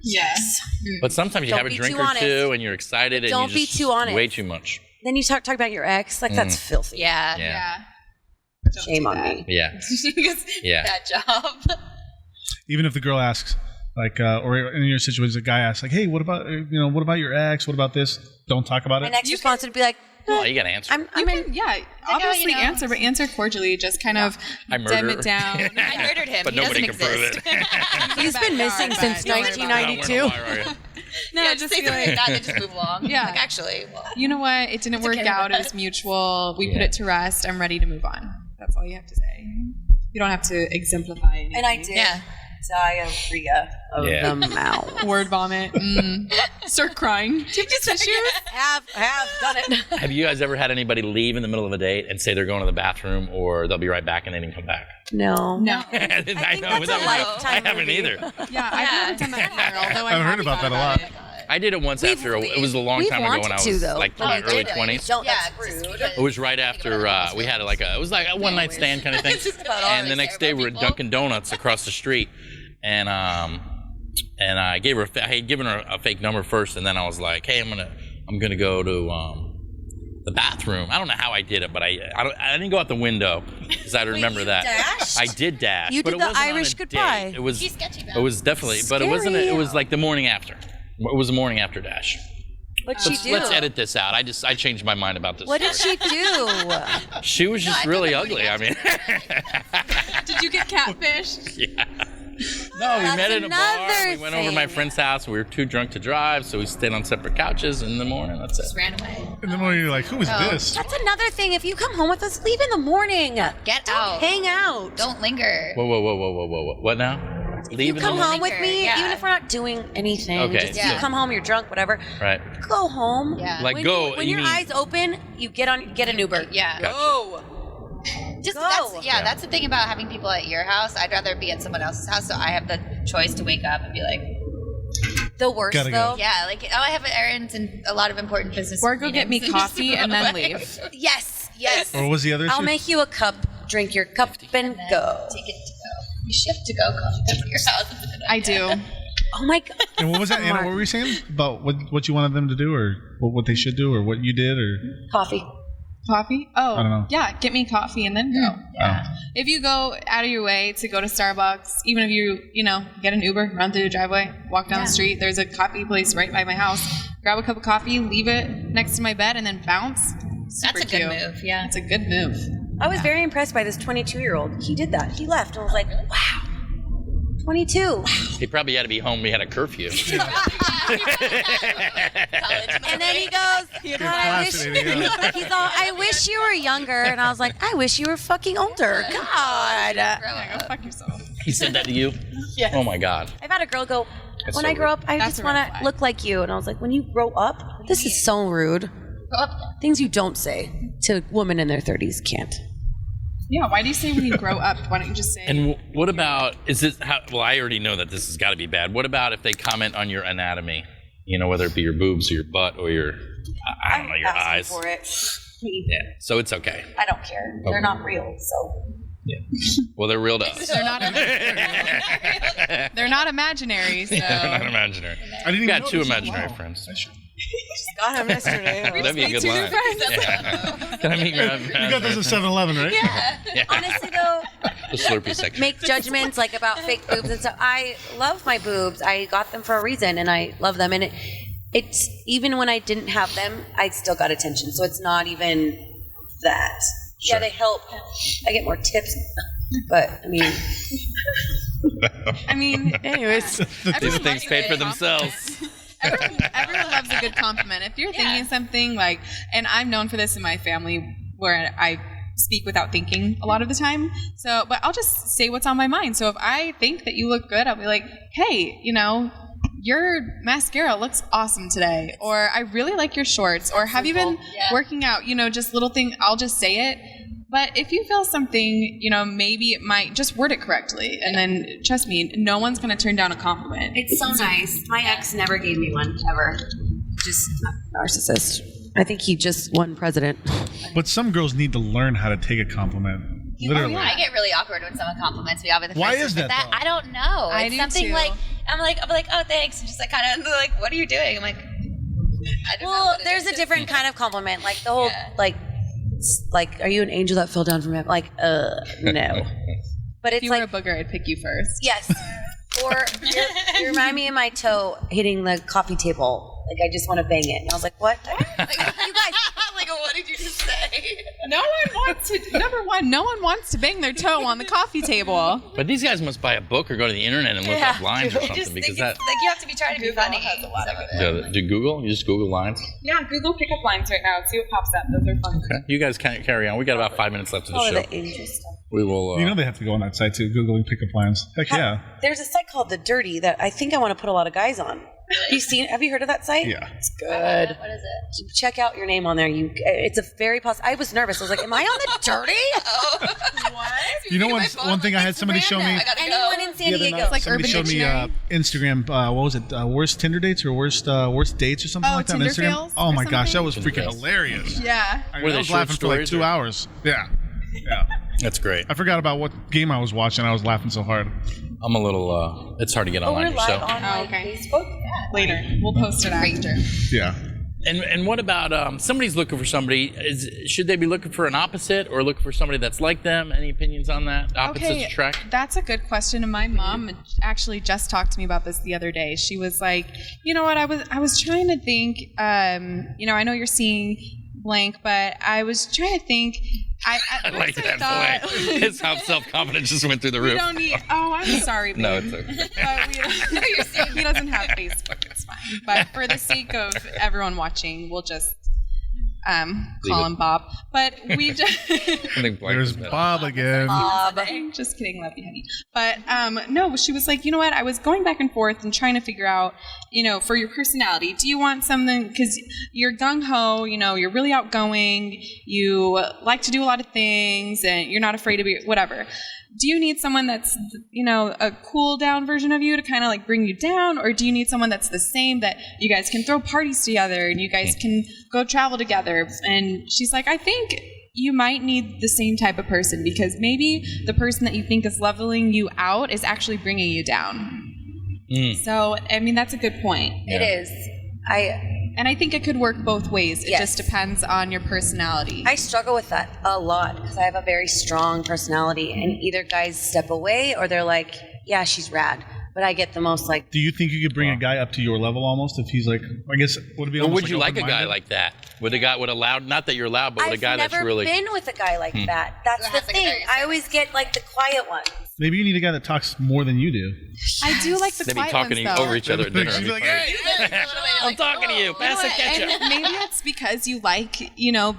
Yes. But sometimes you Don't have a be drink too or honest. two and you're excited and Don't you be just too honest. way too much. Then you talk about your ex. Like, that's filthy. Yeah. Yeah. Shame on me. Yeah. Yeah. Bad job. Even if the girl asks, like, or in your situation, a guy asks, like, hey, what about your ex? What about this? Don't talk about My it. next response would be like, Oh, you got to answer. I'm in. Obviously you know. answer, but answer cordially. Just kind of I murder dim her. it down. I murdered him. But he nobody doesn't can prove exist. it. He's been missing since don't worry about it. 1992. No, Yeah, just just say be something like like, that and then just move along. Yeah. Like, actually, well, you know what? It didn't work okay. out. It was mutual. We put Yeah. it to rest. I'm ready to move on. That's all you have to say. You don't have to exemplify anything. And I did. yeah. Diarrhea of Yeah. the mouth. Word vomit. Start crying. Do you have tissues? have done it. Have you guys ever had anybody leave in the middle of a date and say they're going to the bathroom or they'll be right back and they didn't come back? No. No. I think know. that's that a was- lifetime I haven't movie. either. Yeah, I've never done that either, although I've heard about that a lot. I did it once after. It was a long time ago when I was like in my early 20s. Don't. Yeah, That's just rude. because- It was right after we had it was like a one night stand kind of thing. And the next day we were at Dunkin' Donuts across the street, and I gave her I had given her a fake number first, and then I was like, hey, I'm gonna go to the bathroom. I don't know how I did it, but I didn't go out the window because I remember that. dashed? I did dash. You but did it the wasn't on Irish a goodbye. date. It was. She's sketchy, It was definitely, but it wasn't. It was like the morning after. It was the morning after dash. What'd she do? Let's edit this out. I changed my mind about this. What did story. she do? She was just really ugly. I mean, Did you get catfished? yeah. No, we met in a bar. another We went over to my thing. friend's house. We were too drunk to drive, so we stayed on separate couches in the morning. That's it. Just ran away. In the morning, you're like, who is this? That's another thing. If you come home with us, leave in the morning. Get Don't out. hang out. Don't linger. Whoa. What now? Leave in the Come morning? home with me, Yeah. even if we're not doing anything. Okay, Just, so- you come home, you're drunk, whatever. Right. Go home. Yeah. Like When go. when you your mean, eyes open, you get an Uber. Yeah. Gotcha. Just Go. that's the thing about having people at your house. I'd rather be at someone else's house, so I have the choice to wake up and be like, The worst Gotta go. though. yeah, like I have errands and a lot of important business. Or go get me meetings and just coffee run and then away. leave. Yes. Or what was the other I'll issue? make you a cup. Drink your cup and go. Take it to go. You shift to go coffee to your house. It's a good I idea. do. Oh my god. And what was that, Anna? What were you saying about what you wanted them to do, or what they should do, or what you did, or Coffee. Coffee? Oh, I don't know. yeah. Get me coffee and then go. yeah. If you go out of your way to go to Starbucks, even if you get an Uber, run through the driveway, walk down the street, there's a coffee place right by my house. Grab a cup of coffee, leave it next to my bed, and then bounce. Super That's a good cute. move. Yeah. It's a good move. I was very impressed by this 22-year-old. He did that. He left. I was like, wow. 22. He probably had to be home. We had a curfew. And then he goes, God, I wish, fascinating, yeah. he's all, I wish you were younger. And I was like, I wish you were fucking older. God. Yeah, go fuck yourself. He said that to you? Yes. Oh my God. I've had a girl go, That's when so I grow rude. up, I That's just a red want to flag. look like you. And I was like, when you grow up, this is so rude. Things you don't say to women in their 30s can't. Yeah, why do you say when you grow up? Why don't you just say? And what about, well, I already know that this has got to be bad. What about if they comment on your anatomy? Whether it be your boobs or your butt or your, I don't know, your eyes. For it. Yeah, so it's okay. I don't care. They're not real, so. Yeah. Well, they're real to us. They're not. They're not imaginary. So. They're not imaginary. I didn't You even got know two this. imaginary Wow. friends. Got him yesterday. That'd be a good line. Yeah. Can I meet your You got those at 7-Eleven, right? Yeah. Honestly, though, The Slurpee section. make judgments like about fake boobs and stuff. I love my boobs. I got them for a reason, and I love them. And it's even when I didn't have them, I still got attention. So it's not even that. Sure. Yeah, they help. I get more tips, but I mean, I mean, anyways. These everyone things loves a pay good for compliment. themselves. Everyone loves a good compliment. If you're thinking something like, and I'm known for this in my family, where I speak without thinking a lot of the time. So, but I'll just say what's on my mind. So if I think that you look good, I'll be like, hey, your mascara looks awesome today, or I really like your shorts, or have you been working out? Just little thing. I'll just say it. But if you feel something, maybe it might just word it correctly, and then trust me, no one's going to turn down a compliment. It's so nice. My ex never gave me one ever. Just narcissist. I think he just won president. But some girls need to learn how to take a compliment. Literally. I get really awkward when someone compliments me. I'll be the first Why to is admit that, though? I don't know. I It's do something too. like I'll be like, oh, thanks, and just like kind of like, what are you doing? I'm like, I don't know. Well, what it there's is. a different kind of compliment. Like the whole like, are you an angel that fell down from heaven? Like, no. But If it's you like, were a booger, I'd pick you first. yes. Or you remind me of my toe hitting the coffee table. Like, I just want to bang it. And I was like, what? You guys. like, what did you just say? No one wants to. Number one, no one wants to bang their toe on the coffee table. But these guys must buy a book or go to the internet and look up lines or I something just think because it's, that. like you have to be trying to be Google funny. has a lot of Some it. Do Google? You just Google lines. Yeah, Google pickup lines right now. See what pops up. Those are fun. Okay. You guys can carry on. We got about 5 minutes left of the Oh, show. the angel stuff. We will. They have to go on that site too, Googling pickup lines. Heck yeah. There's a site called The Dirty that I think I want to put a lot of guys on. Have you heard of that site? Yeah. It's good. What is it? Check out your name on there. It's a very positive. I was nervous. I was like, am I on the dirty? What? You know, one thing I had somebody show me. Anyone in San Diego? It's like Somebody Urban showed me Dictionary. Instagram. What was it? Worst Tinder dates or worst dates or something Oh, like that on Tinder Instagram. fails Oh or my gosh, that something? was freaking hilarious. Yeah. I, Were mean, they I was short laughing for like stories 2 or- hours. Yeah. Yeah. That's great. I forgot about what game I was watching. I was laughing so hard. I'm a little. It's hard to get Oh, online we're here. live So. on like, okay. Facebook. Later. We'll post it after. Yeah. And what about somebody's looking for somebody? Should they be looking for an opposite or looking for somebody that's like them? Any opinions on that? Opposites attract? That's a good question. And my mom actually just talked to me about this the other day. She was like, you know what? I was trying to think. I know you're seeing blank, but I was trying to think. I like that blank. His self-confidence just went through the We roof. don't need. Oh, I'm sorry, babe. No, it's okay. But he doesn't have Facebook. It's fine. But for the sake of everyone watching, we'll just call him Bob. But we just. I think blank There's is better. Bob again. Just kidding, love you, honey. But no, she was like, you know what? I was going back and forth and trying to figure out, for your personality, do you want something? Because you're gung ho, you're really outgoing, you like to do a lot of things, and you're not afraid to be whatever. Do you need someone that's, a cool down version of you to kind of like bring you down? Or do you need someone that's the same, that you guys can throw parties together and you guys can go travel together? And she's like, I think you might need the same type of person, because maybe the person that you think is leveling you out is actually bringing you down. So, I mean, that's a good point. It is. And I think it could work both ways. It Yes. just depends on your personality. I struggle with that a lot because I have a very strong personality, and either guys step away or they're like, yeah, she's rad. But I get the most like, Do you think you could bring a guy up to your level almost if he's like, I guess, would it be Or almost would you like a guy open-minded? like that? Would a guy not that you're loud, but with a I've guy that's never really been with a guy like that. That's Who the has, like, a thing. very I always get like the quiet ones. Maybe you need a guy that talks more than you do. I do like the They'd be quiet talking ones, though. over each other at dinner. She's It'd be like, funny. hey, I'm talking to you. Pass the ketchup. And maybe it's because you like,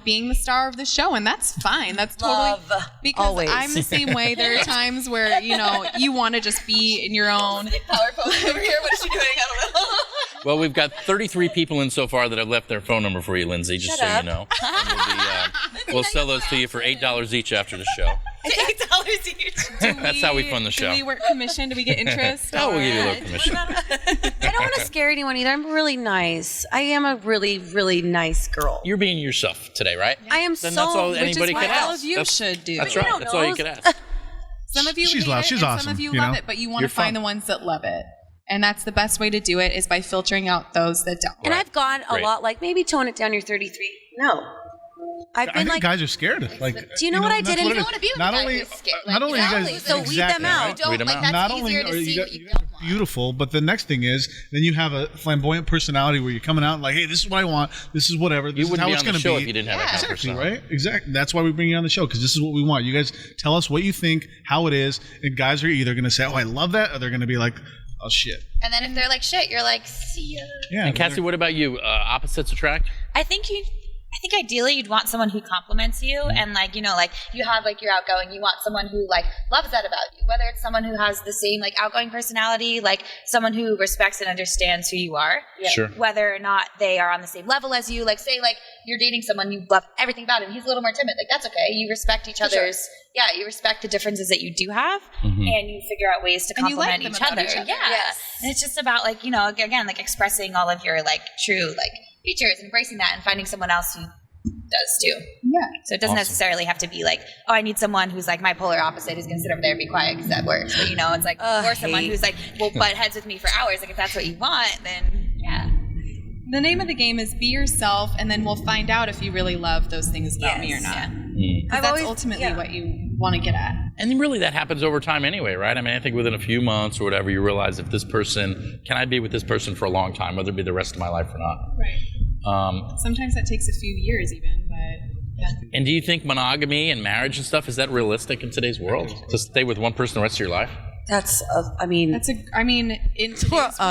being the star of the show, and that's fine. That's totally Love. because Always. I'm the same way. There are times where you want to just be in your own. PowerPoint over here. What is she doing? I don't know. Well, we've got 33 people in so far that have left their phone number for you, Lindsay, just so you know. And we'll sell those to you for $8 each after the show. $8 each. That's how we fund the show. Do we work commission? Do we get interest? Oh, we'll Or- give you a little commission. I don't want to scare anyone either. I'm really nice. I am a really, really nice girl. You're being yourself today, right? I am Then so. that's all Which anybody is what can all ask. of you That's- should do. That's You right. don't That's all you know. can ask. Some of you She's hate loud. it, She's and awesome, some of you you love know? it, but you want You're to find fun. the ones that love it. And that's the best way to do it, is by filtering out those that don't. And I've gone a Great. lot like, maybe tone it down, you're 33. No. I've I been think like, guys are scared. Like, do you know what I that's did? And it you is. don't wanna be with Not a guy only, who's scared, not like, only you guys, exactly. So weed exactly, them out. right? Don't, Weed 'em like, out. that's Not only easier to are see you what guys you are don't want. beautiful, but the next thing is, then you have a flamboyant personality where you're coming out like, hey, this is what I want. This is whatever. This You is wouldn't how be it's on the going to show be. if you didn't have that kind of Exactly, personality. right? Exactly. That's why we bring you on the show, because this is what we want. You guys tell us what you think, how it is, and guys are either going to say, oh, I love that, or they're going to be like, oh, shit. And then if they're like shit, you're like, see ya. Yeah. And Cassie, what about you? Opposites attract? I think ideally you'd want someone who compliments you, and like you have like you're outgoing. You want someone who like loves that about you. Whether it's someone who has the same like outgoing personality, like someone who respects and understands who you are. Sure. Whether or not they are on the same level as you, like say like you're dating someone you love everything about him, he's a little more timid. Like that's okay. You respect each other's. Yeah, you respect the differences that you do have, and you figure out ways to And you like complement them each about other. each other. Yeah, Yes. and it's just about like again like expressing all of your like true like features, and embracing that, and finding someone else who does too. Yeah. So it doesn't Awesome. necessarily have to be like, oh, I need someone who's like my polar opposite who's gonna sit over there and be quiet because that works. But it's like, or someone who's like, will butt heads with me for hours. Like if that's what you want, then yeah. The name of the game is be yourself, and then we'll find out if you really love those things about me or Yes. not. Yeah. 'Cause I've that's always- ultimately yeah. what you want to get at. And really that happens over time anyway, right? I mean, I think within a few months or whatever, you realize if this person, can I be with this person for a long time, whether it be the rest of my life or not? Right. Sometimes that takes a few years even, but yeah. And do you think monogamy and marriage and stuff, is that realistic in today's world? To stay with one person the rest of your life? that's, in In today's world,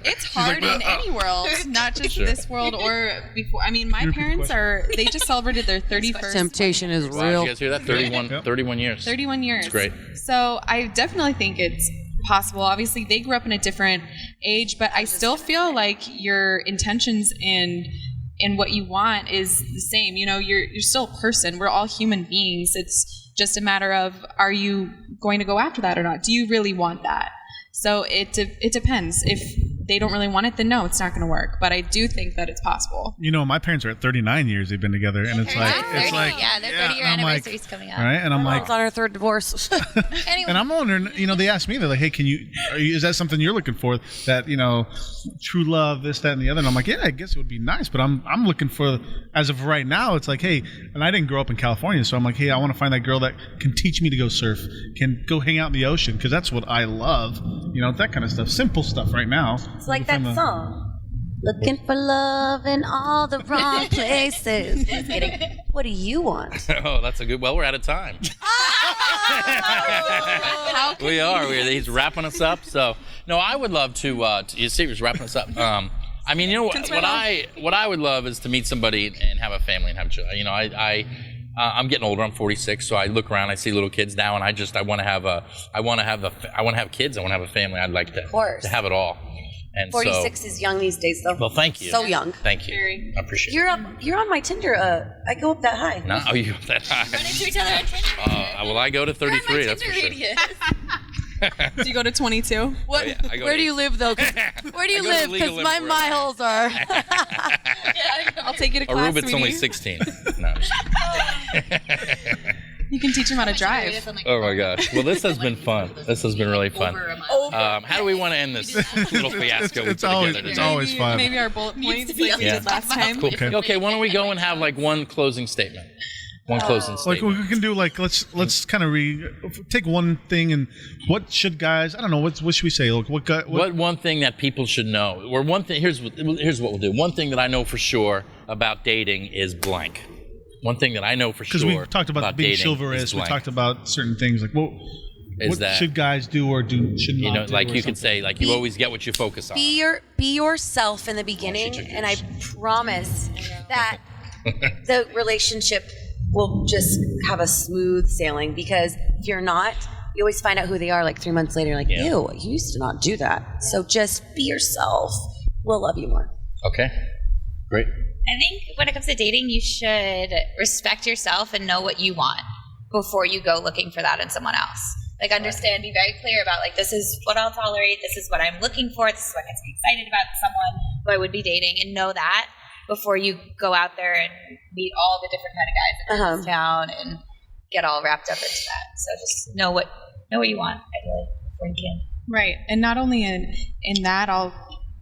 it's hard in any world, not just Sure. this world or before. I mean, my parents they just celebrated their 31st. Temptation is Wow, did real. you guys hear that? 31 years. 31 years. It's great. So I definitely think it's possible. Obviously, they grew up in a different age, but I still feel like your intentions and what you want is the same. You know, you're still a person. We're all human beings. It's just a matter of, are you going to go after that or not? Do you really want that? So it depends. If they don't really want it, then no, it's not going to work. But I do think that it's possible. You know, my parents are at 39 years they've been together, and it's like, yeah, their 30-year and I'm like, anniversary's coming up. all right, and I'm like, Mom's on her third divorce. Anyway, and I'm wondering, you know, they asked me, they're like, hey, is that something you're looking for? That, you know, true love, this, that, and the other. And I'm like, yeah, I guess it would be nice, but I'm looking for, as of right now, it's like, hey, and I didn't grow up in California, so I'm like, hey, I want to find that girl that can teach me to go surf, can go hang out in the ocean, because that's what I love. You know, that kind of stuff, simple stuff right now. It's like that song. Looking for love in all the wrong places. Just kidding. What do you want? Oh, that's a good. Well, we're out of time. We are. He's wrapping us up. So, no, I would love to. You see, he's wrapping us up. I mean, you know what I would love is to meet somebody and have a family and have children. You know, I'm getting older. I'm 46, so I look around. I see little kids now, and I want to have kids. I want to have a family. I'd like to have it all. And 46 is young these days, though. Well, thank you. So young. Thank you. I appreciate it. You're on my Tinder. I go up that high. No, you up that high. run into each other on Tinder. Well, I go to 33. That's for sure. Do you go to 22? What? Yeah, Where do you live, though? Where do you live? Because my miles are. I'll take you to class, Aruba's only 16. No, I'm just you can teach them how to drive. Oh my gosh. Well, this has been fun. This has been really fun. How do we want to end this little fiasco we put together today? It's always fun. Maybe our bullet points like we did last time. Cool. Okay, why don't we go and have like one closing statement? One closing Like statement. we can do, like let's kind of take one thing, and what should guys? I don't know. What should we say? Like What one thing that people should know, or one thing? Here's what we'll do. One thing that I know for sure about dating is blank. One thing that I know for sure, because we talked about being chivalrous. We talked about certain things like what should guys do or should not do. You know, like you could something. say, like you always get what you focus on. Be yourself in the beginning, and I promise that the relationship will just have a smooth sailing. Because if you're not, you always find out who they are like 3 months later. Like, ew, you used to not do that. So just be yourself. We'll love you more. Okay, great. I think when it comes to dating, you should respect yourself and know what you want before you go looking for that in someone else. Like, understand, be very clear about, like, this is what I'll tolerate, this is what I'm looking for, this is what gets me excited about someone who I would be dating, and know that before you go out there and meet all the different kind of guys in this town and get all wrapped up into that. So just know what you want, ideally, before you can. Right, and not only in that, I'll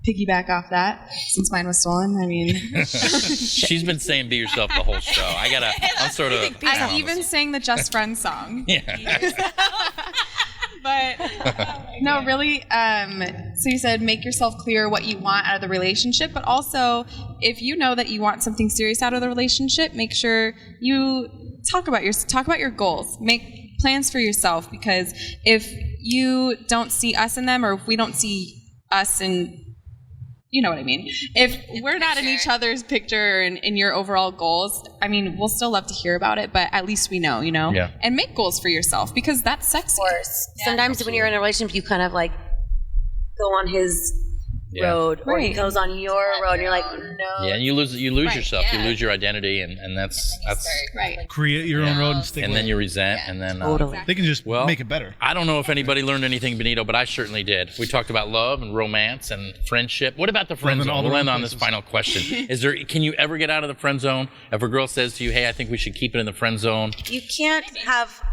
piggyback off that since mine was stolen. I mean, She's been saying "be yourself" the whole show. I'm sort of. I even sang the Just Friends song. Yeah. But no, really. So you said make yourself clear what you want out of the relationship, but also if you know that you want something serious out of the relationship, make sure you talk about your goals. Make plans for yourself, because if you don't see us in them, or if we don't see us in, you know what I mean. If we're not in each other's picture and in your overall goals, I mean, we'll still love to hear about it, but at least we know, you know? Yeah. And make goals for yourself, because that's sexy. Of course. Sometimes when you're in a relationship, you kind of like go on his road, or he goes on your road, and you're like, no. Yeah, and you lose yourself. yeah. You lose your identity, and that's Right. create your own road and stick. and with then it. you resent, and then Totally. They can just make it better. I don't know if anybody learned anything, Benito, but I certainly did. We talked about love and romance and friendship. What about the friend Well, then all zone? the We'll end wrong on this places. final question. Can you ever get out of the friend zone? If a girl says to you, "Hey, I think we should keep it in the friend zone," You can't have.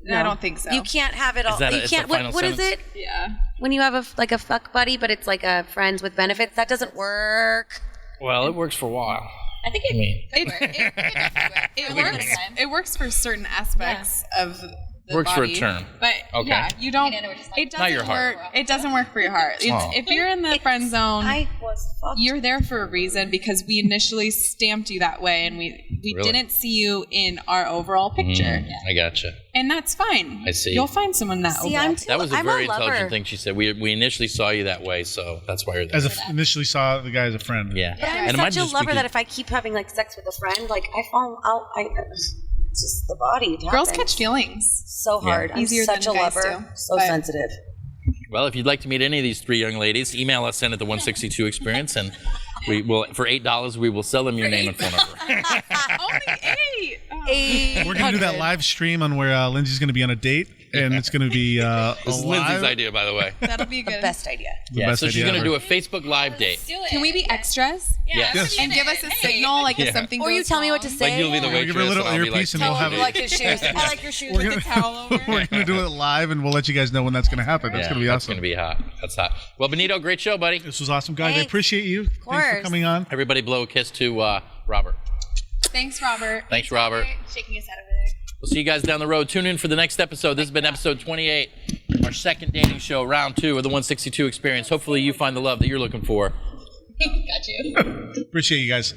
I don't think so. You can't have it all. that You the can't. final What is sentence? it? Yeah. When you have a fuck buddy, but it's like a friends with benefits, that doesn't work. well, it works for a while. I think It works. It works for certain aspects of the Works for a body. term. But Okay. yeah, you don't. And then we're just like, It Not your doesn't heart. work. It doesn't work for your heart. Oh. If you're in the friend zone, I was fucked. you're there for a reason, because we initially stamped you that way, and we Really? didn't see you in our overall picture, I gotcha. and that's fine. I see. You'll find someone that. See, overall. That was a I'm very lover. intelligent thing she said. We initially saw you that way, so that's why you're there. Initially saw the guy as a friend. Yeah. But I'm And it might such a just be lover because- that if I keep having like sex with a friend, like I fall out. It's just the body. It Girls happens. catch feelings. So hard. I'm Easier such a than guys lover. do, So but- sensitive. Well, if you'd like to meet any of these 3 young ladies, email us in at the 162 Experience, and we will, for $8, we will sell them your name and phone number. Only 8. We're gonna do that live stream on where Lindsay's gonna be on a date, and it's gonna be This is Lindsay's idea, by the way. That'll be good. Best idea. Yeah, best so she's idea going to ever. do a Facebook Live date. Do it. Can we be extras? Yes. Yes. And give us a signal, like Yeah. if something Or goes you tell me what to wrong? say. Like you'll be the We'll give her a waitress, little and I'll be earpiece like, and we'll Tell have me it. you like his shoes. I like your shoes. We're With the towel over. We're gonna do it live, and we'll let you guys know when that's gonna happen. That's Yeah, gonna be that's awesome. going to be hot. That's hot. Well, Benito, great show, buddy. This was awesome, guys. I Thanks. appreciate you. Thanks for course. coming on. Everybody blow a kiss to Robert. Thanks, Robert. Thanks, Robert. Shaking his head over there. We'll see you guys down the road. Tune in for the next episode. This has been episode 28, our second dating show, round 2 of the 162 Experience. Hopefully you find the love that you're looking for. Got you. Appreciate you guys.